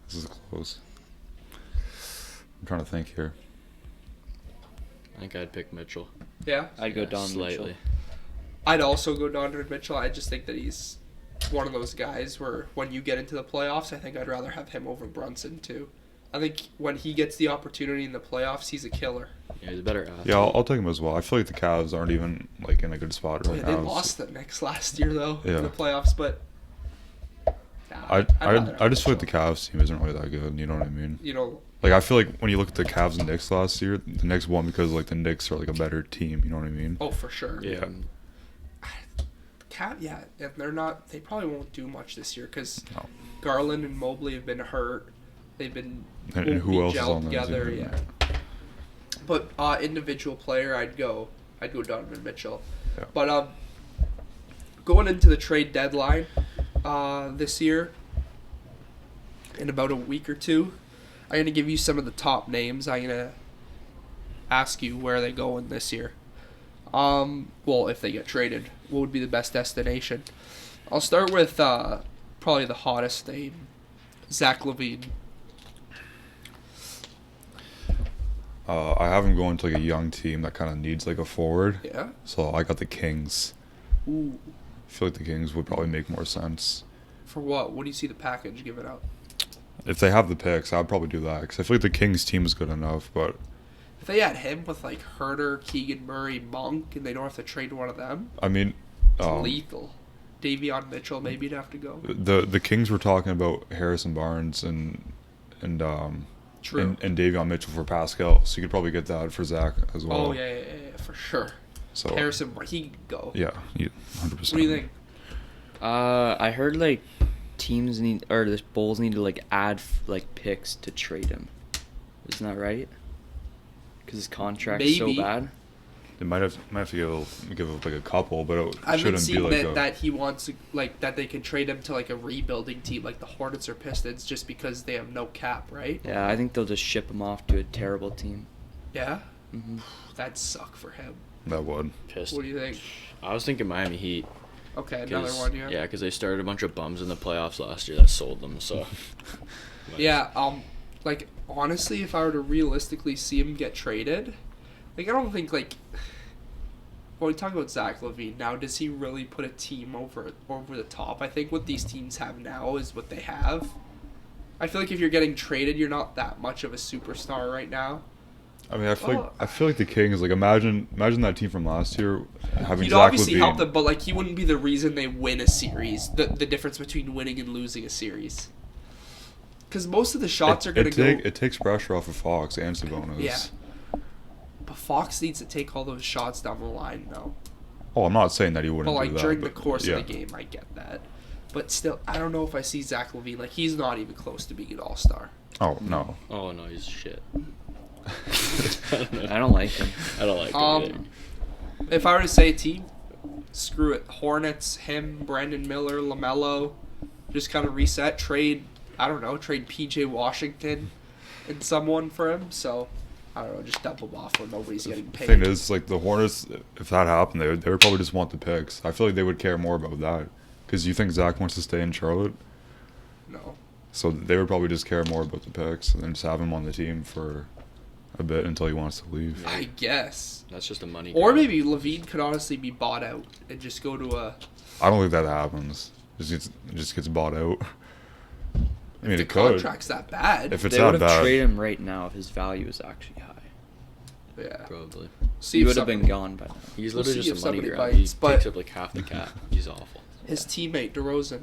This is close. I'm trying to think here. I think I'd pick Mitchell. Yeah? I'd go Don slightly. Mitchell. I'd also go Donovan Mitchell. I just think that he's one of those guys where when you get into the playoffs, I think I'd rather have him over Brunson too. I think when he gets the opportunity in the playoffs, he's a killer. Yeah, he's a better athlete. Yeah, I'll take him as well. I feel like the Cavs aren't even, like, in a good spot right Yeah, now. they lost the Knicks last year though Yeah. in the playoffs, but I I'd just feel like the Cavs team isn't really that good. You know what I mean? you know, Like, I feel like when you look at the Cavs and Knicks last year, the Knicks won because, like, the Knicks are, like, a better team. You know what I mean? oh for sure. Yeah. Yeah, and they're not. They probably won't do much this year because No. Garland and Mobley have been hurt. They've been And won't who be else is gelled on that together. team? Yeah. But individual player, I'd go Donovan Mitchell. Yeah. But going into the trade deadline this year, in about a week or two, I'm gonna give you some of the top names. I'm gonna ask you where they going this year. Well, if they get traded, what would be the best destination? I'll start with probably the hottest name, Zach LaVine. I have him going to, like, a young team that kind of needs, like, a forward. Yeah. So I got the Kings. Ooh. I feel like the Kings would probably make more sense. For what? What do you see the package giving out? If they have the picks, I'd probably do that. Because I feel like the Kings team is good enough, but... If they had him with like Herter, Keegan Murray, Monk, and they don't have to trade one of them, I mean... it's lethal. Davion Mitchell, maybe you'd have to go. The Kings were talking about Harrison Barnes and True. and Davion Mitchell for Pascal, so you could probably get that for Zach as well. Oh yeah, for sure. So Harrison, he could go. yeah, 100%. What do you think? I heard like teams need or the Bulls need to like add like picks to trade him. Isn't that right? Because his contract's so Maybe. bad. They might have to give like a couple, but it I've been shouldn't be seeing like that he wants like that they can trade him to like a rebuilding team like the Hornets or Pistons just because they have no cap, right? Yeah, I think they'll just ship him off to a terrible team. Yeah, Mm-hmm. that'd suck for him. that would. Pissed. What do you think? I was thinking Miami Heat. Okay, another 'cause- one, yeah. Yeah, because they started a bunch of bums in the playoffs last year that sold them. So. Yeah, like honestly, if I were to realistically see him get traded, like I don't think like. Well, we talk about Zach LaVine now. Does he really put a team over the top? I think what these teams have now is what they have. I feel like if you're getting traded, you're not that much of a superstar right now. I mean, I feel like the Kings, like, imagine that team from last year having He'd Zach obviously LaVine. help them, but like he wouldn't be the reason they win a series. The difference between winning and losing a series. Because most of the shots are going to go. It takes pressure off of Fox and Sabonis. Yeah. But Fox needs to take all those shots down the line, though. Oh, I'm not saying that he wouldn't But like do that. during the but, course yeah. of the game, I get that. But still, I don't know if I see Zach LaVine. Like he's not even close to being an all-star. Oh no. Oh no, he's shit. I don't like him. I don't like him either. If I were to say a team, screw it. Hornets, him, Brandon Miller, LaMelo, just kind of reset. Trade PJ Washington and someone for him. So I don't know, just dump them off when nobody's getting The paid. thing is, like, the Hornets, if that happened, they would probably just want the picks. I feel like they would care more about that. Because you think Zach wants to stay in Charlotte? No. So they would probably just care more about the picks and then just have him on the team for a bit until he wants to leave. I guess. That's just a money. Or grab. maybe Levine could honestly be bought out and just go to a... I don't think that happens. It just gets bought out. I mean, the it could. contract's that bad. If it's They that would have bad. traded him right now if his value is actually high. Yeah. Probably. See He if would have been somebody- gone by now. He's We'll literally see if just a money somebody grab. bites, He but- takes up like half the cap. He's awful. His teammate, DeRozan.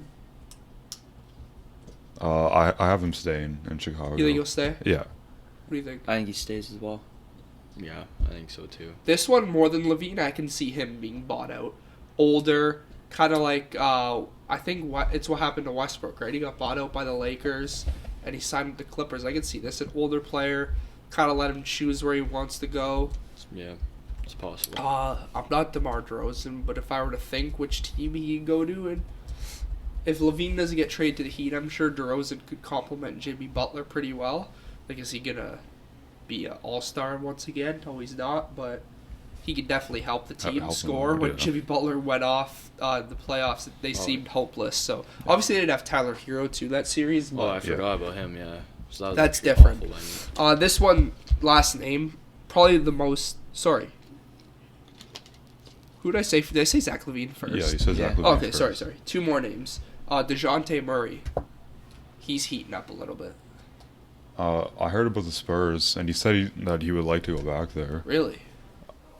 I have him staying in Chicago. You think he'll stay? Yeah. What do you think? I think he stays as well. Yeah, I think so too. This one, more than Levine, I can see him being bought out. Older, kind of like, I think it's what happened to Westbrook, right? He got bought out by the Lakers, and he signed with the Clippers. I can see this, an older player, kind of let him choose where he wants to go. Yeah, it's possible. I'm not DeMar DeRozan, but if I were to think which team he could go to, and if Levine doesn't get traded to the Heat, I'm sure DeRozan could complement Jimmy Butler pretty well. Like, is he gonna be an all-star once again? No, he's not, but he could definitely help the team Help him score. out, When yeah. Jimmy Butler went off the playoffs, they seemed hopeless. So obviously they didn't have Tyler Hero too that series, Oh, I but forgot about him. Yeah, so that was That's actually different. awful by me. this one, last name, probably the most. Sorry, who did I say? Did I say Zach Levine first? Yeah, he says Yeah. Zach Levine Okay, first. sorry. Two more names. DeJounte Murray. He's heating up a little bit. I heard about the Spurs, and he said that he would like to go back there. Really?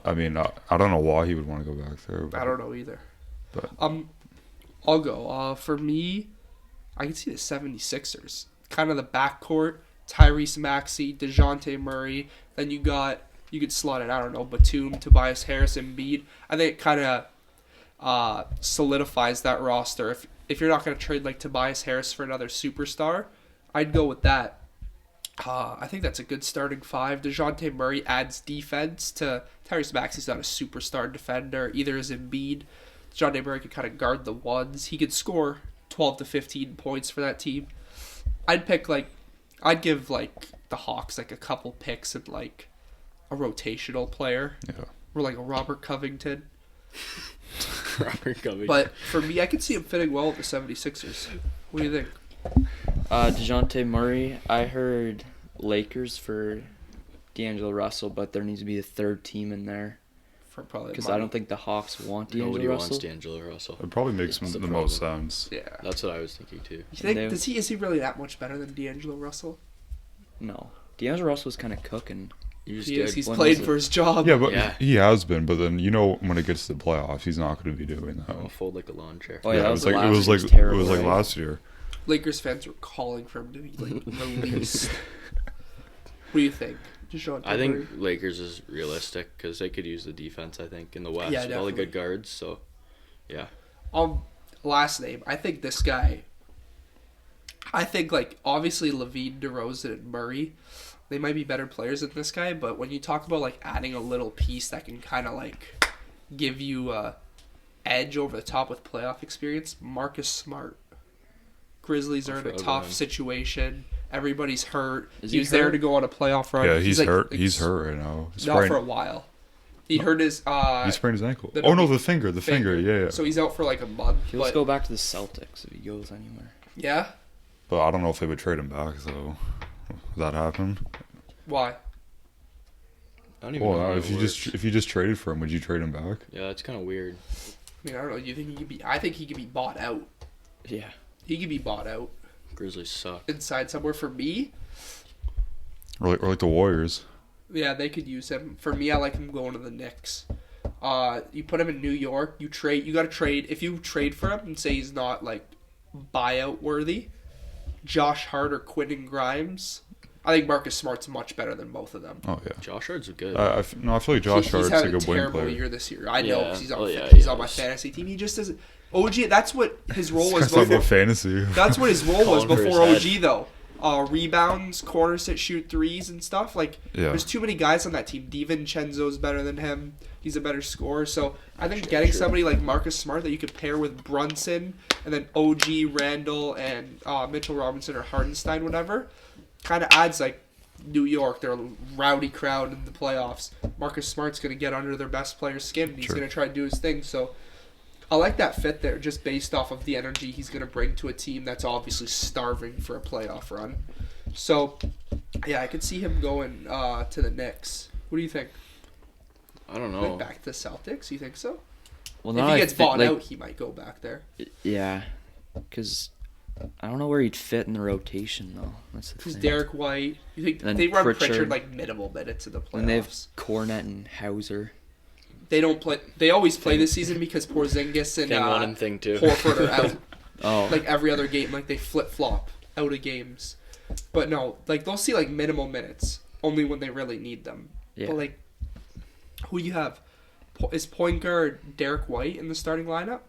I mean, I don't know why he would want to go back there. But, I don't know either. But I'll go. For me, I can see the 76ers. Kind of the backcourt. Tyrese Maxey, DeJounte Murray. Then you could slot in, I don't know, Batum, Tobias Harris, Embiid. I think it kind of solidifies that roster. If you're not going to trade like Tobias Harris for another superstar, I'd go with that. I think that's a good starting five. DeJounte Murray adds defense to Tyrese Maxey's not a superstar defender. Either is Embiid. DeJounte Murray could kind of guard the ones. He could score 12 to 15 points for that team. I'd give like the Hawks like a couple picks and like a rotational player. yeah. Or like a Robert Covington. Robert Covington. But for me, I could see him fitting well with the 76ers. What do you think? DeJounte Murray, I heard Lakers for D'Angelo Russell, but there needs to be a third team in there. For probably Because I don't think the Hawks want D'Angelo Nobody Russell. wants D'Angelo Russell. It probably makes That's the the most problem. sense. Yeah. That's what I was thinking too. You think They- is he really that much better than D'Angelo Russell? No. D'Angelo Russell's kind of cooking. You just He is. did. He's When played was it? for his job. Yeah, but Yeah. he has been. But then when it gets to the playoffs, he's not going to be doing that. I'll fold like a lawn chair. Oh, yeah, that it was was like last it was year's like terrible, it was like right? last year. Lakers fans were calling for him to be like released. What do you think? DeJounte I think Murray? Lakers is realistic because they could use the defense. I think in the West Yeah, with all the definitely. good guards. So, yeah, Last name. I think this guy. I think like obviously Levine, DeRozan, and Murray, they might be better players than this guy. But when you talk about like adding a little piece that can kind of like give you a edge over the top with playoff experience, Marcus Smart. Grizzlies are in a forgot about tough him. situation. Everybody's hurt. Is He he was there hurt? to go on a playoff run. Yeah, he's like- hurt. like, He's hurt right now. Not for a while. He hurt his. He sprained his ankle. the- Oh no, the finger. Yeah. So he's out for like a month. He'll just But, go back to the Celtics if he goes anywhere. yeah. But I don't know if they would trade him back though. Would that happen? Why? I don't even know. Well, how if it you works. just traded for him, would you trade him back? Yeah, it's kind of weird. I mean, I don't know. You think he could be? I think he could be bought out. Yeah. He could be bought out Grizzlies suck. inside somewhere. For me, Or like the Warriors. yeah, they could use him. For me, I like him going to the Knicks. You put him in New York. You got to trade. If you trade for him and say he's not like buyout worthy, Josh Hart or Quentin Grimes. I think Marcus Smart's much better than both of them. Oh yeah. Josh Hart's good. I feel like Josh He's Hart's having a good wing terrible player. year this year. I know Yeah. 'cause he's on, Oh, yeah, he's he on my is. fantasy team. He just doesn't. OG. That's what his role was Let's talk before. about fantasy. That's what his role was Calling for his before head. OG though. Rebounds, corner sit, shoot threes and stuff. Like Yeah. there's too many guys on that team. DiVincenzo's better than him. He's a better scorer. So I think getting somebody like Marcus Smart that you could pair with Brunson and then OG, Randall, and Mitchell Robinson or Hardenstein, whatever, kind of adds like New York, they're a rowdy crowd in the playoffs. Marcus Smart's going to get under their best player's skin, and he's Sure. going to try to do his thing. So I like that fit there, just based off of the energy he's going to bring to a team that's obviously starving for a playoff run. So, yeah, I could see him going to the Knicks. What do you think? I don't know. Like back to the Celtics? You think so? Well, If he gets bought out, he might go back there. Yeah, because I don't know where he'd fit in the rotation though. That's the Because thing. Derek White, you think And they run Pritchard. Pritchard like minimal minutes in the playoffs? And they have Cornet and Hauser. They don't play. They always play this season because Porzingis and Thing 1 and thing 2. Horford are out. Oh, Like every other game, like they flip flop out of games. But no, like they'll see like minimal minutes only when they really need them. yeah. But like, who you have? Is point guard Derek White in the starting lineup?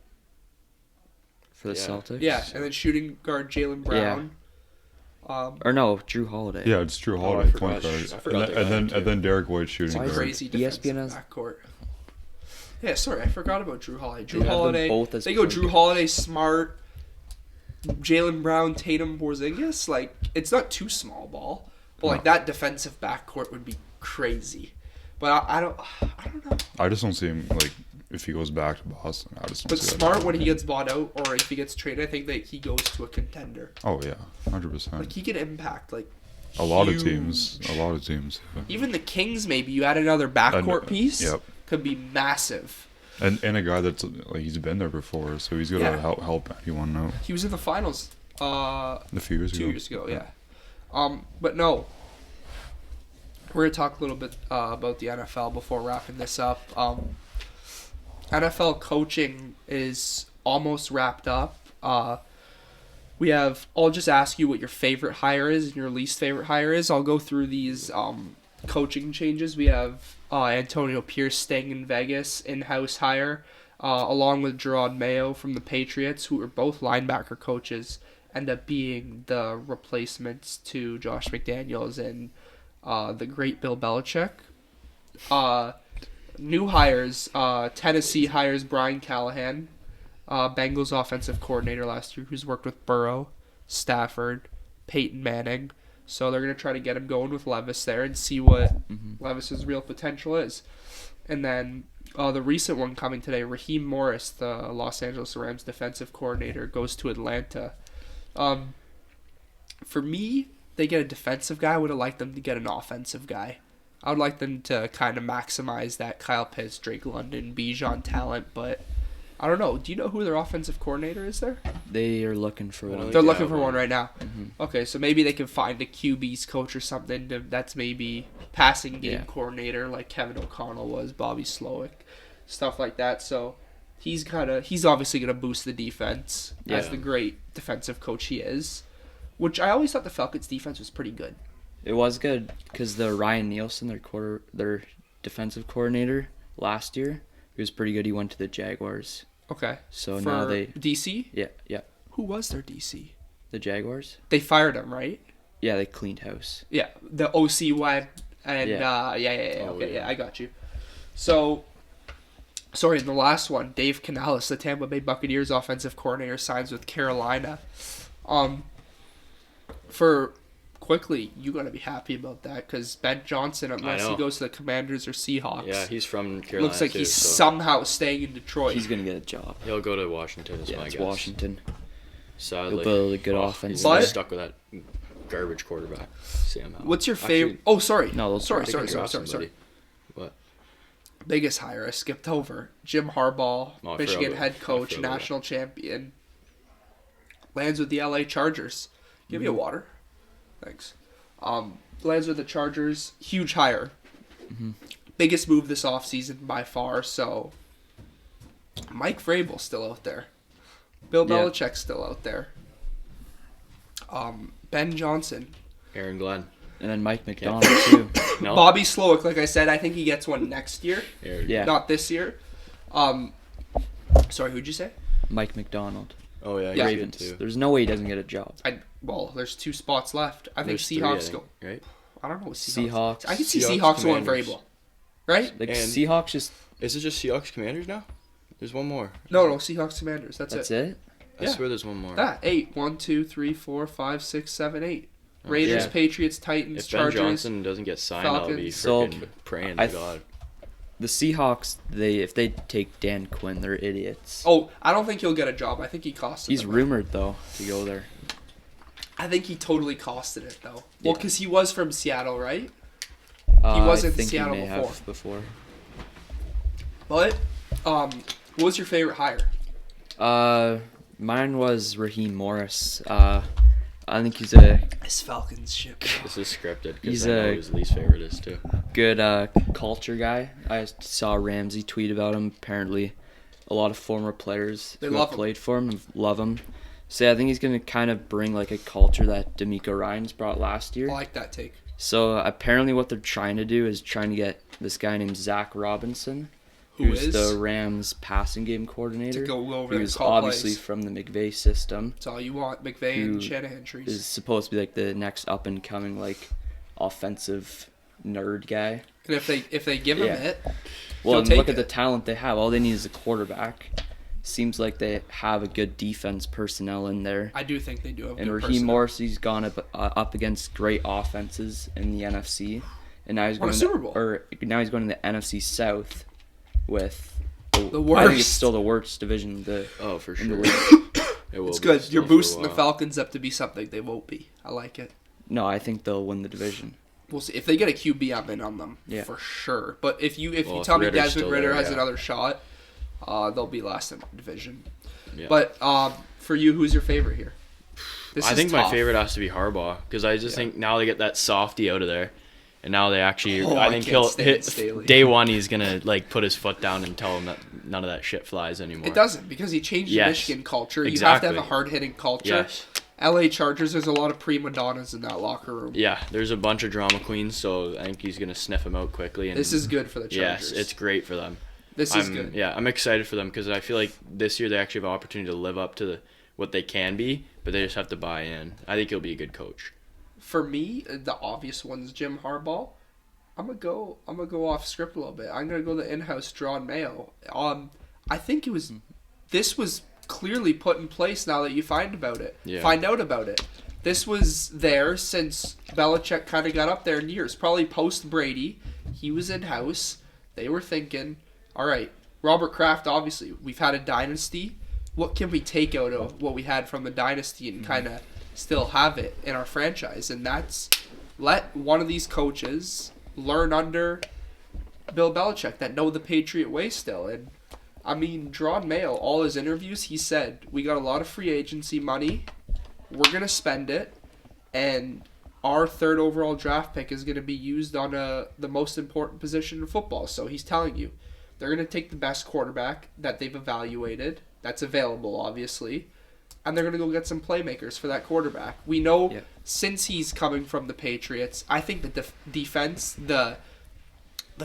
For the Yeah. Celtics. Yeah, and then shooting guard Jaylen Brown. Or no, Drew Holiday. Yeah, it's Drew I Holiday, forgot- point guard. I forgot they got And him, then Derek White shooting Why is guard. Crazy ESPN defensive has- backcourt. Yeah, sorry, I forgot about Drew Holiday. Drew They have them Holiday. both as They go point Drew guards. Holiday, Smart, Jaylen Brown, Tatum, Porzingis. Like it's not too small ball, but like No. that defensive backcourt would be crazy. But I don't know. I just don't see him, like, if he goes back to Boston. I just don't But see that Smart, when happening. he gets bought out or if he gets traded, I think that he goes to a contender. Oh, yeah, 100%. Like he can impact like A lot of huge. teams. Yeah. Even the Kings, maybe you add another backcourt And- piece, yep. could be massive. And a guy that's, like, he's been there before, so he's going to Yeah. help anyone out. He was in the finals A few years 2 ago. years ago, yeah. But no, we're gonna talk a little bit about the NFL before wrapping this up. NFL coaching is almost wrapped up. We have. I'll just ask you what your favorite hire is and your least favorite hire is. I'll go through these coaching changes. We have Antonio Pierce staying in Vegas, in-house hire, along with Gerard Mayo from the Patriots, who are both linebacker coaches, end up being the replacements to Josh McDaniels and the great Bill Belichick. New hires, Tennessee hires Brian Callahan, Bengals offensive coordinator last year, who's worked with Burrow, Stafford, Peyton Manning. So they're going to try to get him going with Levis there and see what Levis's real potential is. And then the recent one coming today, Raheem Morris, the Los Angeles Rams defensive coordinator, goes to Atlanta. For me, they get a defensive guy. I would have liked them to get an offensive guy. I would like them to kind of maximize that Kyle Pitts, Drake London, Bijan talent, but I don't know. Do you know who their offensive coordinator is there? They are looking for one. They're Yeah, looking for well. one right now. Okay, so maybe they can find a QB's coach or something that's maybe passing game Yeah. coordinator like Kevin O'Connell was, Bobby Slowick, stuff like that. So he's obviously gonna boost the defense as Yeah. the great defensive coach he is. Which I always thought the Falcons' defense was pretty good. It was good because the Ryan Nielsen, their defensive coordinator last year, he was pretty good. He went to the Jaguars. Okay. So For now they, DC? yeah, Who was their DC? the Jaguars. They fired him, right? Yeah, they cleaned house. Yeah, the OC went and Yeah. yeah. Oh, Okay, yeah. yeah, I got you. So, sorry, in the last one, Dave Canales, the Tampa Bay Buccaneers offensive coordinator, signs with Carolina. For quickly, you got to be happy about that because Ben Johnson, unless he know. goes to the Commanders or Seahawks, Yeah, he's from Carolina. looks like too, he's so somehow staying in Detroit. He's gonna get a job. he'll go to Washington. Is Yeah, my it's guess. Washington. Sadly, He'll build a good offense. He's gonna be But- stuck with that garbage quarterback, Sam Howell. What's your Actually, favorite? Oh, sorry. No, those- sorry. they can draft somebody. What? Biggest hire I skipped over. Jim Harbaugh, Oh, I Michigan forgot head about- I coach, forgot about national champion, lands with the LA Chargers. Give me a water. Thanks. Lands with the Chargers. Huge hire. Biggest move this offseason by far. So, Mike Vrabel's still out there. Bill Yeah. Belichick's still out there. Ben Johnson. Aaron Glenn. And then Mike McDonald too. No. Bobby Slowick, like I said, I think he gets one next year. Aaron. Yeah. Not this year. Sorry, who'd you say? Mike McDonald. Oh yeah, Yeah. he's good Ravens. too. There's no way he doesn't get a job. Well, there's 2 spots left. I think There's three, Seahawks think, go. right. I don't know what Seahawks. Seahawks. I can see Seahawks, Seahawks going Commanders. Vrabel. Right? Like And- Seahawks just Is it just Seahawks Commanders now? There's one more. No, Seahawks Commanders. That's that's it. it. I Yeah. swear there's one more. That 8. 1, 2, 3, 4, 5, 6, 7, 8. Raiders, Yeah. Patriots, Titans, If Ben Chargers. Johnson doesn't get signed, I'll be Falcons. So, freaking praying I to God. The Seahawks, if they take Dan Quinn, they're idiots. Oh, I don't think he'll get a job. I think he costed He's them. rumored though to go there. I think he totally costed it though. Well, Yeah. because he was from Seattle, right? He was in I think Seattle he may before. Have before. But, what was your favorite hire? Mine was Raheem Morris. I think he's a This Falcons ship. This is scripted He's because I know a- his least favorite is too. good culture guy. I saw Ramsey tweet about him. Apparently, a lot of former players They who love have him. played for him love him. So I think he's going to kind of bring like a culture that D'Amico Ryans brought last I year. like that take. So apparently what they're trying to do is trying to get this guy named Zach Robinson, Who who's is? the Rams passing game coordinator. To go over there and who's call obviously plays. from the McVay system. That's all you want. McVay and Who Shanahan trees. Is supposed to be like the next up and coming like offensive nerd guy. And if they give him Yeah. it, Well, he'll and take look at it. the talent they have. All they need is a quarterback. Seems like they have a good defense personnel in there. I do think they do have And good Raheem personnel. Morris, he's gone up against great offenses in the NFC, and now he's Won a going Super Bowl. now he's going to the NFC South with The I think it's worst. still the worst division. Oh, for in the sure. league. It will It's be good. still You're for a boosting the while. Falcons up to be something they won't be. I like it. No, I think they'll win the division. We'll see. If they get a QB, I'm in on them. Yeah. For sure. But if you Well, if tell me Ritter's Desmond still Ritter there, has yeah. another shot, they'll be last in the division. Yeah. But for you, who's your favorite here? This I is think my tough. favorite has to be Harbaugh because I just Yeah. think now they get that softy out of there, and now they actually. Oh, I I think can't he'll stand hit Staley. day one. He's gonna like put his foot down and tell him that none of that shit flies anymore. It doesn't because he changed the Yes. Michigan culture. You have Exactly. to have a hard-hitting culture. Yes. LA Chargers, there's a lot of prima donnas in that locker room. Yeah, there's a bunch of drama queens, so I think he's gonna sniff him out quickly. And This is good for the yes, Chargers. it's great for them. This is good. Yeah, I'm excited for them because I feel like this year they actually have an opportunity to live up to what they can be, but they just have to buy in. I think he'll be a good coach. For me, the obvious one's Jim Harbaugh. I'm gonna go off script a little bit. I'm gonna go the in-house John Mayo. I think this was clearly put in place now that you find out about it. This was there since Belichick kind of got up there in years. Probably post Brady, he was in-house. They were thinking, all right, Robert Kraft. Obviously, we've had a dynasty. What can we take out of what we had from the dynasty and kind of still have it in our franchise? And that's let one of these coaches learn under Bill Belichick that know the Patriot way still. And I mean, John Mayo, all his interviews, he said, we got a lot of free agency money. We're going to spend it. And our third overall draft pick is going to be used on the most important position in football. So he's telling you, they're going to take the best quarterback that they've evaluated, that's available, obviously, and they're going to go get some playmakers for that quarterback. We know since he's coming from the Patriots, I think the defense, the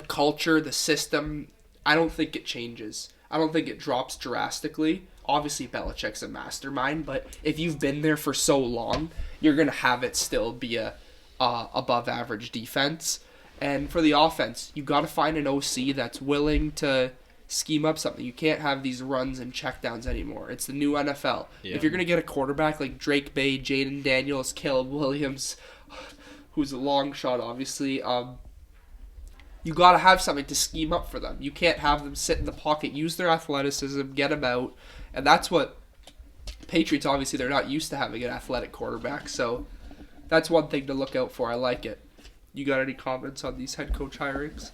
culture, the system, I don't think it changes. I don't think it drops drastically. Obviously, Belichick's a mastermind, but if you've been there for so long, you're going to have it still be a above average defense. And for the offense, you got to find an OC that's willing to scheme up something. You can't have these runs and checkdowns anymore. It's the new NFL. Yeah. If you're going to get a quarterback like Drake Bay, Jaden Daniels, Caleb Williams, who's a long shot, obviously, you got to have something to scheme up for them. You can't have them sit in the pocket, use their athleticism, get them out. And that's what Patriots, obviously, they're not used to having an athletic quarterback. So that's one thing to look out for. I like it. You got any comments on these head coach hirings?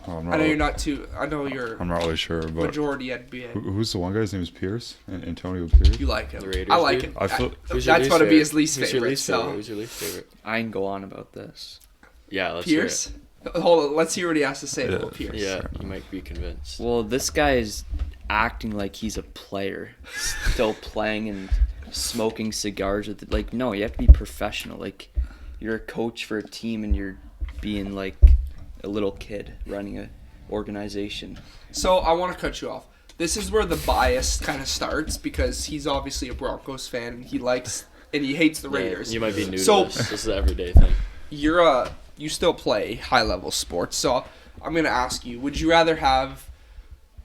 I know you're not too. I know you're. I'm not really sure, but majority NBA. who's the one guy? His name is Pierce, Antonio Pierce. You like him? The Raiders I like dude? him. I feel- That's going to be his least Who's favorite. your least so. favorite? Who's your least favorite? I can go on about this. Yeah, let's Pierce. hear it. Hold on. Let's hear what he has to say Yeah. about Pierce. Yeah, you might be convinced. Well, this guy is acting like he's a player, still playing and smoking cigars with it. Like, no, you have to be professional. Like, you're a coach for a team and you're being like a little kid running a organization. So I want to cut you off. This is where the bias kind of starts because he's obviously a Broncos fan and he likes and he hates the Raiders. Yeah, you might be new So- to this. This is an everyday thing. You still play high level sports, so I'm gonna ask you: would you rather have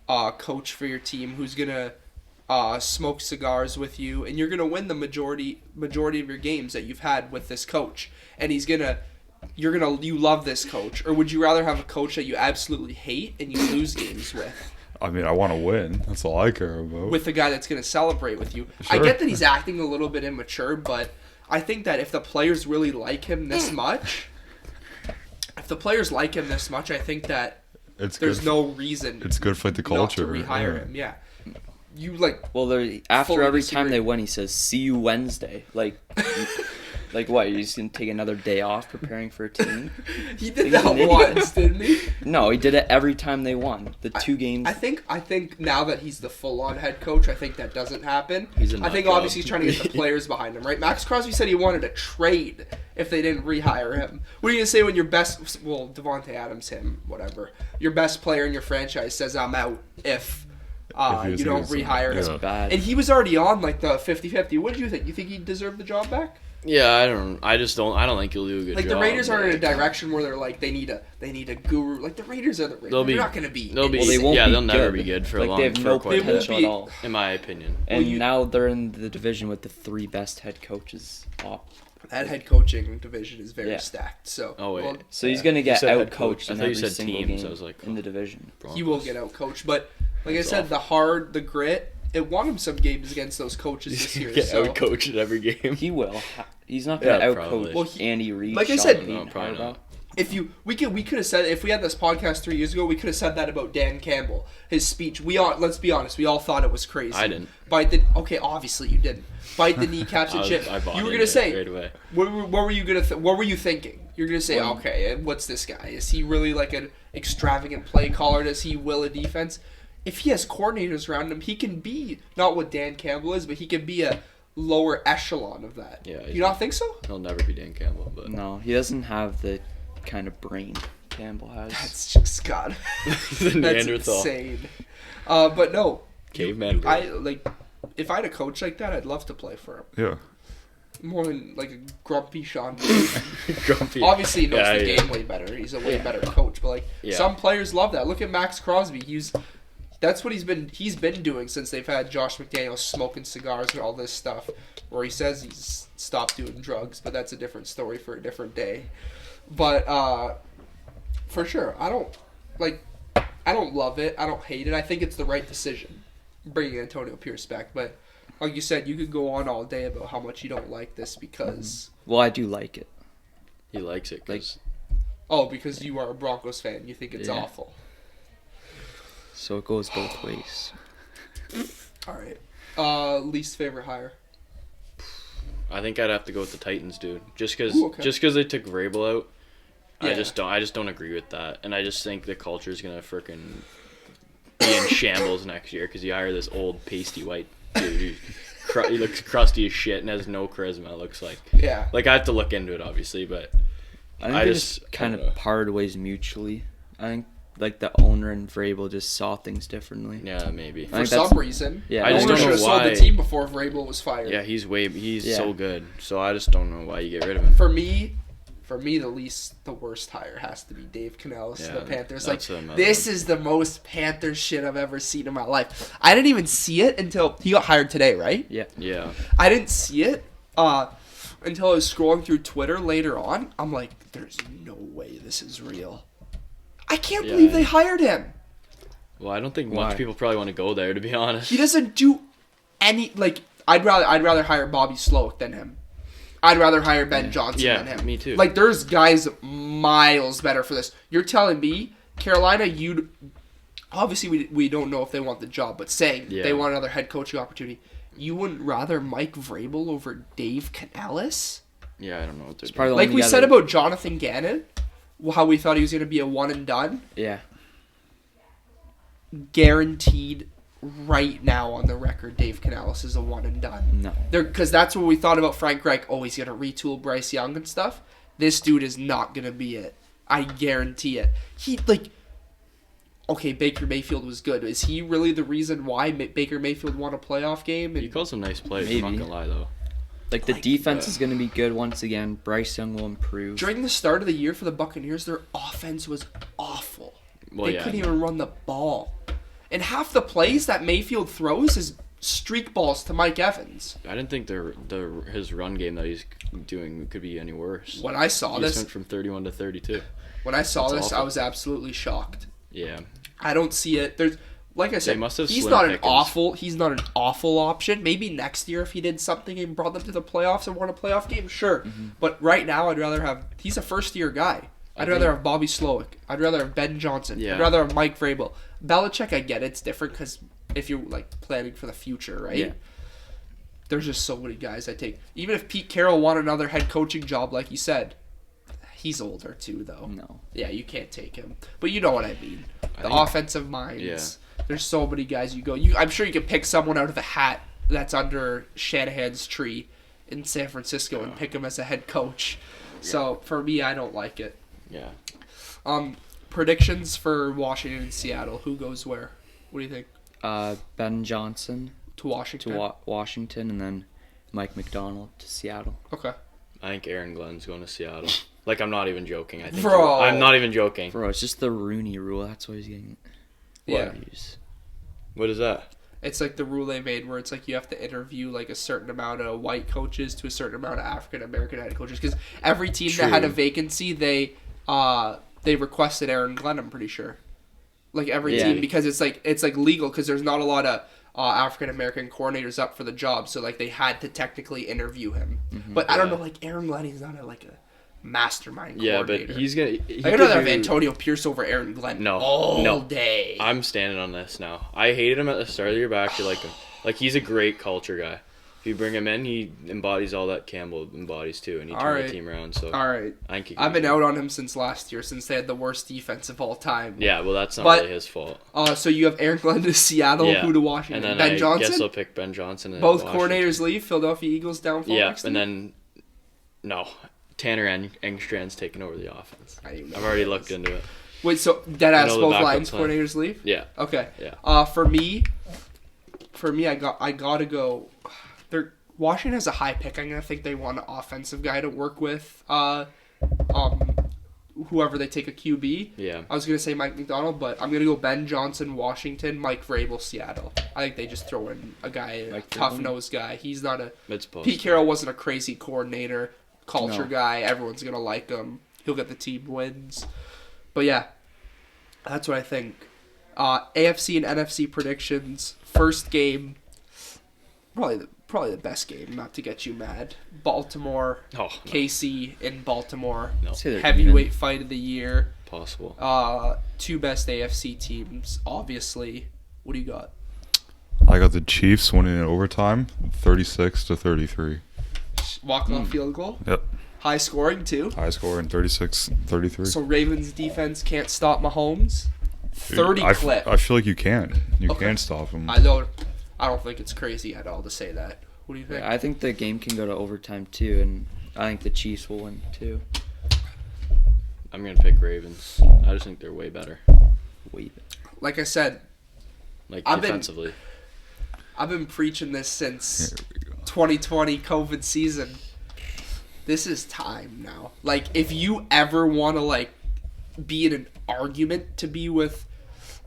a coach for your team who's gonna smoke cigars with you, and you're gonna win the majority of your games that you've had with this coach. And you love this coach, or would you rather have a coach that you absolutely hate and you lose games with? I mean, I want to win. That's all I care about. With a guy that's gonna celebrate with you. Sure. I get that he's acting a little bit immature, but I think that if the players really like him this much, I think that there's no reason. It's good for the culture. Not to rehire him. Yeah. You like. Well, after every disagree. time they win, he says, "See you Wednesday." Like what? You're just gonna take another day off preparing for a team? He did that once, didn't he? No, he did it every time they won. The 2 games. I think now that he's the full-on head coach, I think that doesn't happen. I think obviously he's trying to get the players behind him, right? Max Crosby said he wanted a trade if they didn't rehire him. What are you gonna say when your best? Well, Devontae Adams, him, whatever. Your best player in your franchise says I'm out if you don't rehire him. That's bad. And he was already on like the 50-50. What did you think? You think he deserved the job back? Yeah, I don't think he'll do a good Like job. the Raiders are in a direction where they're like they need a guru. Like the Raiders are the Raiders. They're not going to be. They'll never be good for a long. They have no potential at all, in my opinion. And now they're in the division with the 3 best head coaches. That head coaching division is very stacked. So so he's gonna get out coached I in thought you every said single teams. game I was like, in the division. he will get out coached. But like I said, the grit. It won him some games against those coaches this year. Get out coached in every game. He will. He's not gonna out coach Andy Reid. Like I said, probably not. We could have said, if we had this podcast 3 years ago, we could have said that about Dan Campbell. His speech, let's be honest, we all thought it was crazy. I didn't. Obviously you didn't. Bite the kneecaps and shit. You were gonna say, right away. what were you gonna? What were you thinking? You're gonna say, okay, what's this guy? Is he really like an extravagant play caller? Does he will a defense? If he has coordinators around him, he can be not what Dan Campbell is, but he can be a lower echelon of that. Yeah, you not think so? He'll never be Dan Campbell, but no, he doesn't have the kind of brain Campbell has. That's just God. That's insane. But no, caveman brain. If I had a coach like that, I'd love to play for him. Yeah. More than like a grumpy Sean. Grumpy. Obviously, he knows the game way better. He's a way better coach. But some players love that. Look at Max Crosby. That's what he's been doing since they've had Josh McDaniels smoking cigars and all this stuff, where he says he's stopped doing drugs, but that's a different story for a different day. But for sure, I don't love it. I don't hate it. I think it's the right decision, bringing Antonio Pierce back. But like you said, you could go on all day about how much you don't like this because. Well, I do like it. He likes it because. Because you are a Broncos fan, you think it's awful. So it goes both ways. All right. Least favorite hire? I think I'd have to go with the Titans, dude. Just because they took Vrabel out, I just don't agree with that, and I just think the culture is gonna frickin' be in shambles next year because you hire this old pasty white dude. He looks crusty as shit and has no charisma. It looks like. Yeah. Like I have to look into it, obviously, but I think they just kind of parted ways mutually. I think. Like the owner and Vrabel just saw things differently. Yeah, maybe. For some reason. Yeah. I just don't know why. Sold the team before Vrabel was fired. Yeah, he's so good. So I just don't know why you get rid of him. For me, the worst hire has to be Dave Canales to the Panthers. This is the most Panthers shit I've ever seen in my life. I didn't even see it until he got hired today, right? Yeah. Yeah. I didn't see it until I was scrolling through Twitter later on. I'm like, there's no way this is real. I can't believe they hired him. Well, I don't think much people probably want to go there, to be honest. He doesn't do any I'd rather hire Bobby Sloak than him. I'd rather hire Ben Johnson than him. Me too. There's guys miles better for this. You're telling me Carolina, obviously we don't know if they want the job, but saying they want another head coaching opportunity, you wouldn't rather Mike Vrabel over Dave Canales? Yeah, I don't know what they're doing. Like we said about Jonathan Gannon. How we thought he was going to be a one and done. Yeah. Guaranteed right now on the record, Dave Canales is a one and done. No. Because that's what we thought about Frank Reich. Oh, he's going to retool Bryce Young and stuff. This dude is not going to be it. I guarantee it. Okay, Baker Mayfield was good. Is he really the reason why Baker Mayfield won a playoff game? He calls some nice plays. I'm not going to lie, though. The defense is going to be good once again. Bryce Young will improve. During the start of the year for the Buccaneers, their offense was awful. They couldn't even run the ball. And half the plays that Mayfield throws is streak balls to Mike Evans. I didn't think his run game that he's doing could be any worse. When I saw He this, just went from 31 to 32. when I saw That's this, awful. I was absolutely shocked. Yeah. I don't see it. There's, like I said, must have he's slim not an pickings. awful. He's not an awful option. Maybe next year if he did something and brought them to the playoffs and won a playoff game, sure. But right now, I'd rather have. He's a first-year guy. I'd rather have Bobby Slowick. I'd rather have Ben Johnson. Yeah. I'd rather have Mike Vrabel. Belichick, I get it. It's different because if you're like planning for the future, right? Yeah. There's just so many guys I take. Even if Pete Carroll won another head coaching job, like you said, he's older too, though. No. Yeah, you can't take him. But you know what I mean. The think- offensive minds. There's so many guys you go. I'm sure you could pick someone out of the hat that's under Shanahan's tree in San Francisco and pick him as a head coach. So for me, I don't like it. Yeah. Predictions for Washington and Seattle. Who goes where? What do you think? Ben Johnson To Washington. to Washington, and then Mike McDonald to Seattle. Okay. I think Aaron Glenn's going to Seattle. Like, I'm not even joking. I think Bro. I'm not even joking. Bro, it's just the Rooney rule. That's why he's getting Yeah. abused. What is that? It's like the rule they made where it's like you have to interview like a certain amount of white coaches to a certain amount of African American head coaches because every team that had a True. vacancy they requested Aaron Glenn. I'm pretty sure, like every Yeah. team because it's like legal because there's not a lot of African American coordinators up for the job, so like they had to technically interview him. But I don't Yeah. know, like Aaron Glenn, he's not a mastermind Yeah, coordinator. but he's gonna. I'd rather have Antonio Pierce over Aaron Glenn No, all no. day. I'm standing on this now. I hated him at the start of the year, but I actually like him. Like, he's a great culture guy. If you bring him in, he embodies all that Campbell embodies too, and he turned Alright. the team around. So All right. I think he I've can- been out on him since last year, since they had the worst defense of all time. Yeah, well, that's not But- really his fault. So you have Aaron Glenn to Seattle, Yeah. who to Washington? And then Ben I Johnson? guess I'll pick Ben Johnson. And Both Washington. coordinators leave. Philadelphia Eagles downfall Yeah, next and year? then no, Tanner Engstrand's taking over the offense. I didn't know I've already that looked was- into it. Wait, so deadass know the both backup lines plan. coordinators leave? Yeah, Okay. yeah. For me, I gotta go. Washington has a high pick. I'm gonna think they want an offensive guy to work with. Whoever they take a QB. Yeah. I was gonna say Mike McDonald, but I'm gonna go Ben Johnson, Washington, Mike Vrabel, Seattle. I think they just throw in a guy, a Mike tough Vrabel? nosed guy. He's not a It's possible. Pete Carroll wasn't a crazy coordinator, culture No. guy. Everyone's gonna like him. He'll get the team wins. But yeah, that's what I think. AFC and NFC predictions. First game, probably the best game. Not to get you mad. Baltimore, Oh, no, KC in Baltimore. no, Say they're Heavyweight fight of the year. possible. Two best AFC teams, obviously. What do you got? I got the Chiefs winning in overtime, 36-33. Walk-off field goal. Yep. High scoring too. High score in 36-33. So Ravens defense can't stop Mahomes. 30 I clip. I feel like you can. You Okay. can stop him. I don't think it's crazy at all to say that. What do you think? Yeah, I think the game can go to overtime too, and I think the Chiefs will win too. I'm gonna pick Ravens. I just think they're way better. Wait. Like I said, Like I've been- defensively. I've been preaching this since Here we go. 2020 COVID season. This is time now. Like, if you ever want to, like, be in an argument to be with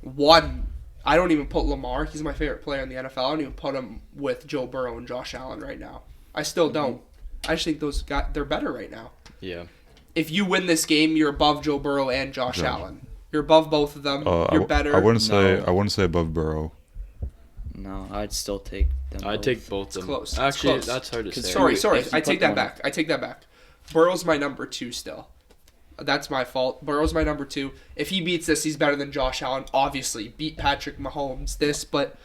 one, I don't even put Lamar. He's my favorite player in the NFL. I don't even put him with Joe Burrow and Josh Allen right now. I still don't. I just think those guys, they're better right now. Yeah. If you win this game, you're above Joe Burrow and Josh Yeah. Allen. You're above both of them. You're better. I wouldn't say No. I wouldn't say above Burrow. No, I'd still take them. I'd both. take both of them. close. It's Actually, close. that's hard to 'Cause say. Sorry. If you I put take that them- back. I take that back. Burrow's my number 2 still. That's my fault. Burrow's my number 2. If he beats this, he's better than Josh Allen. Obviously, beat Patrick Mahomes. But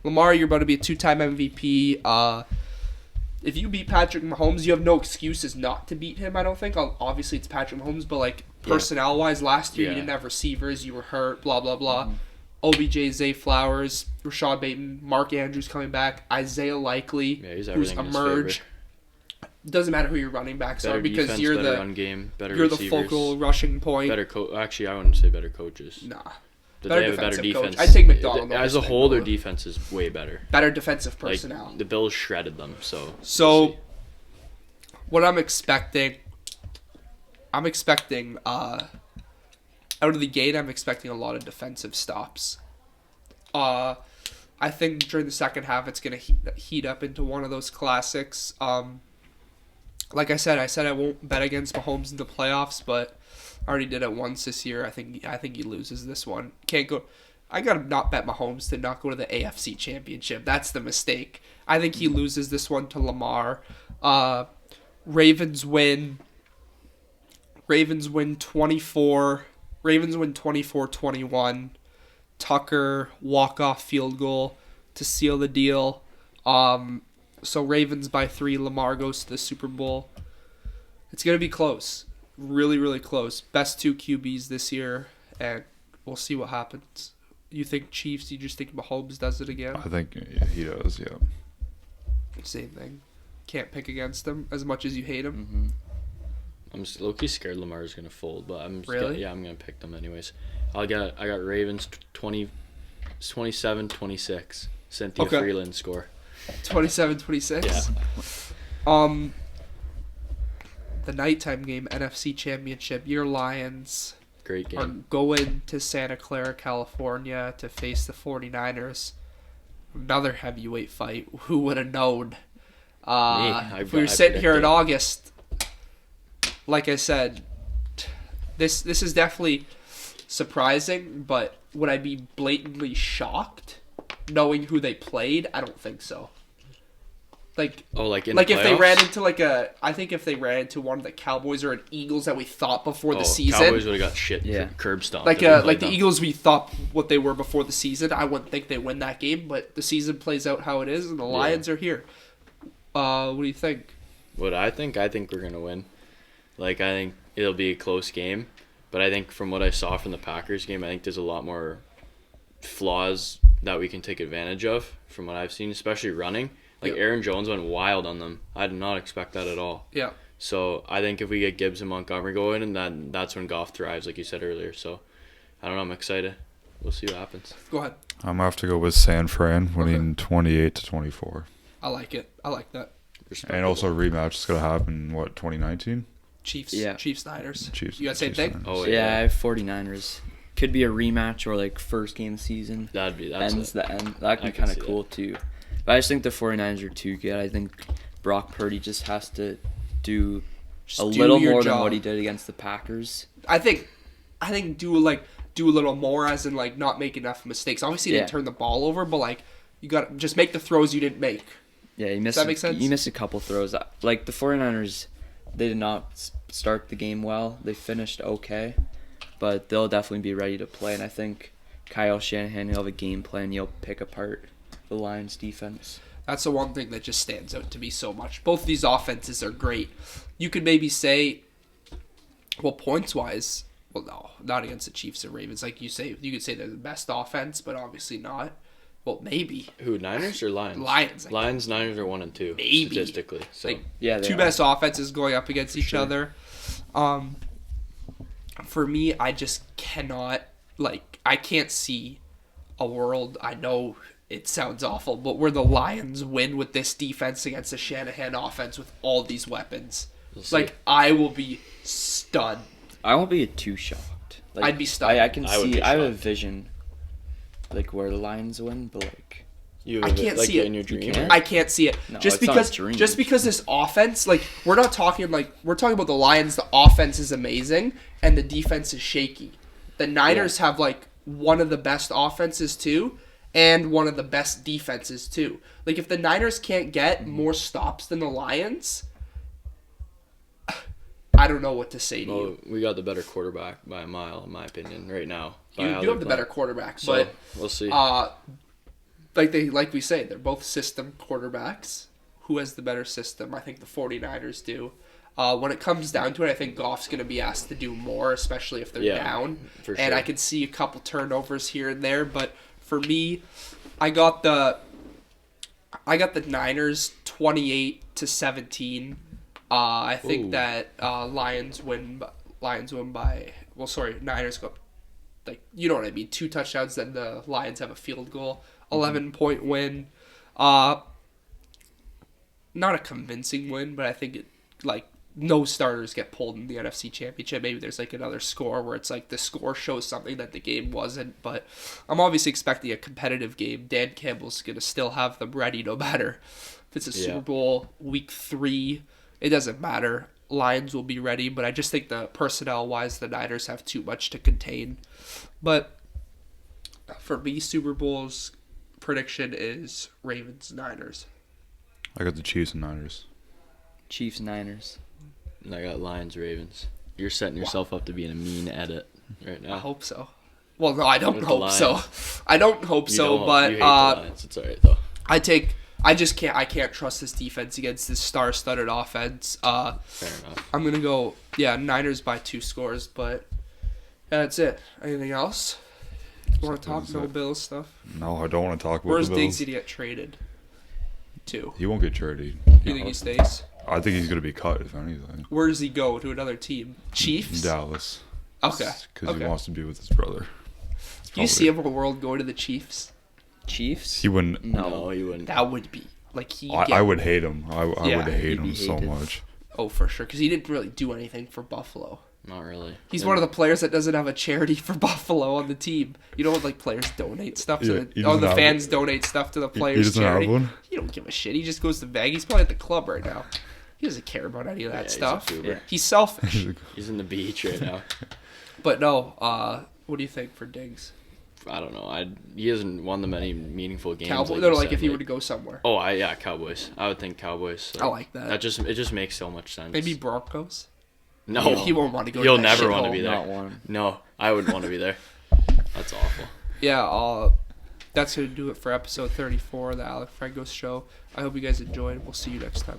Lamar, you're about to be a 2-time MVP. If you beat Patrick Mahomes, you have no excuses not to beat him. I don't think. Obviously, it's Patrick Mahomes, but like personnel-wise, last year Yeah. you didn't have receivers. You were hurt. Blah blah blah. OBJ, Zay Flowers, Rashad Bateman, Mark Andrews coming back, Isaiah Likely, Yeah, he's who's everything in his emerged. favor. Doesn't matter who your running backs Better are because defense, you're better the run game, better you're the receivers, focal rushing point. better Actually, I wouldn't say better coaches. Nah, But better they have a better defensive coach. defense. I'd take McDonald over As a whole, their Spagnuolo. defense is way better. better defensive Like, personnel. the Bills shredded them. So So, what I'm expecting out of the gate, I'm expecting a lot of defensive stops. I I think during the second half it's going to heat up into one of those classics. Like I said I won't bet against Mahomes in the playoffs, but I already did it once this year. I think he loses this one. Can't go. I gotta not bet Mahomes to not go to the AFC Championship. That's the mistake. I think he loses this one to Lamar. Ravens win 24. Ravens win 24-21. Tucker walk-off field goal to seal the deal. So Ravens by 3. Lamar goes to the Super Bowl. It's going to be close. Really, really close. Best 2 QBs this year, and we'll see what happens. You think Chiefs? You just think Mahomes does it again? I think he does, yeah. Same thing. Can't pick against him as much as you hate him. Mm-hmm. I'm low-key scared Lamar's going to fold, but I'm really? I'm going to pick them anyways. I got Ravens 27-26. Cynthia Freeland score. 27-26? Yeah. The nighttime game, NFC Championship, your Lions Great game. are going to Santa Clara, California to face the 49ers. Another heavyweight fight. Who would have known? If we were sitting here in August, like I said, this is definitely surprising, but would I be blatantly shocked knowing who they played? I don't think so. Like if they ran into I think if they ran into one of the Cowboys or an Eagles that we thought before the season, Cowboys would have got curb stomped. Like the Eagles we thought what they were before the season, I wouldn't think they win that game, but the season plays out how it is, and the Lions are here. What do you think? What I think we're gonna win. I think it'll be a close game, but I think from what I saw from the Packers game, I think there's a lot more flaws that we can take advantage of from what I've seen, especially running. Aaron Jones went wild on them. I did not expect that at all. Yeah. So I think if we get Gibbs and Montgomery going, and then that's when Goff thrives, like you said earlier. So I don't know. I'm excited. We'll see what happens. Go ahead. I'm gonna have to go with San Fran winning 28-24. I like it. I like that. And also a rematch is gonna happen. 2019? Chiefs. Yeah. Chiefs Niners. Chiefs. You got the same thing? Niners. Oh Yeah, I have 49ers. Could be a rematch or first game of the season. That's the end. That could be kind of cool too. But I just think the 49ers are too good. I think Brock Purdy just has to do a little more than what he did against the Packers. I think do a little more, as in not make enough mistakes. Obviously, he didn't turn the ball over, but you got to just make the throws you didn't make. Yeah, he missed. Does that make sense? He missed a couple throws. The 49ers, they did not start the game well. They finished okay, but they'll definitely be ready to play. And I think Kyle Shanahan, he'll have a game plan. He'll pick apart the Lions defense. That's the one thing that just stands out to me so much. Both of these offenses are great. You could maybe say, well, points-wise, well, no, not against the Chiefs and Ravens. Like you say, you could say they're the best offense, but obviously not. Well, maybe. Who, Niners or Lions? Lions. Lions, Niners are 1 and 2 maybe statistically. So two best offenses going up against each other. For me, I just cannot I can't see a world. I know it sounds awful, but where the Lions win with this defense against the Shanahan offense with all these weapons. I will be stunned. I won't be too shocked. I'd be stunned. I can see. I have a vision, where the Lions win, but I can't see it in your dream. I can't see it. No, just it's because this offense, we're not talking we're talking about the Lions. The offense is amazing and the defense is shaky. The Niners have one of the best offenses too, and one of the best defenses too. If the Niners can't get more stops than the Lions, I don't know what to say to you. We got the better quarterback by a mile, in my opinion, right now. You do have the better quarterback, so but we'll see. Like we say, they're both system quarterbacks. Who has the better system? I think the 49ers do. When it comes down to it, I think Goff's going to be asked to do more, especially if they're down. For and sure. I can see a couple turnovers here and there, but for me, I got the Niners 28-17. I think that Niners win by. Well, sorry, Niners go. You know what I mean. 2 touchdowns, then the Lions have a field goal. 11-point win. Not a convincing win, but I think it no starters get pulled in the NFC Championship. Maybe there's like another score where it's like the score shows something that the game wasn't. But I'm obviously expecting a competitive game. Dan Campbell's going to still have them ready no matter if it's a Super Bowl week 3. It doesn't matter. Lions will be ready. But I just think the personnel-wise, the Niners have too much to contain. But for me, Super Bowl's prediction is Ravens-Niners. I got the Chiefs and Niners. Chiefs, Niners. And I got Lions, Ravens. You're setting yourself up to be in a mean edit right now. I hope so. Well, no, I don't With the hope so. Lions. I don't hope You so, don't- but you hate the Lions. It's alright though. I can't trust this defense against this star-studded offense. Fair enough. I'm gonna go, Niners by 2 scores, but that's it. Anything else? You want to talk no Bills stuff? No, I don't want to talk about Where's the Bills. Diggsy to get traded to? He won't get traded. You think he stays? I think he's going to be cut, if anything. Where does he go? To another team? Chiefs? Dallas. Okay. Because he wants to be with his brother. Do you see a world going to the Chiefs? Chiefs? He wouldn't. No, he wouldn't. That would be like I would hate him. I Yeah, would hate he'd him be so hated. much. Oh, for sure, because he didn't really do anything for Buffalo. Not really. He's one of the players that doesn't have a charity for Buffalo on the team. You know when like players donate stuff to Yeah, he the doesn't have fans donate stuff to the He players' doesn't charity. have one? He don't give a shit. He just goes to Vegas. He's probably at the club right now. He doesn't care about any of that He's a stuff. goober. He's selfish. He's in the beach right now. But no, what do you think for Diggs? I don't know. He hasn't won them any meaningful games. Cowboys? you No, like said, if he were to go somewhere. Oh, Cowboys. I would think Cowboys. I like that. It just makes so much sense. Maybe Broncos. No, He won't want to go. He'll to that never want to shithole. be there. Not one. No, I wouldn't want to be there. That's awful. Yeah, that's going to do it for episode 34 of the Alec Frengos Show. I hope you guys enjoyed. We'll see you next time.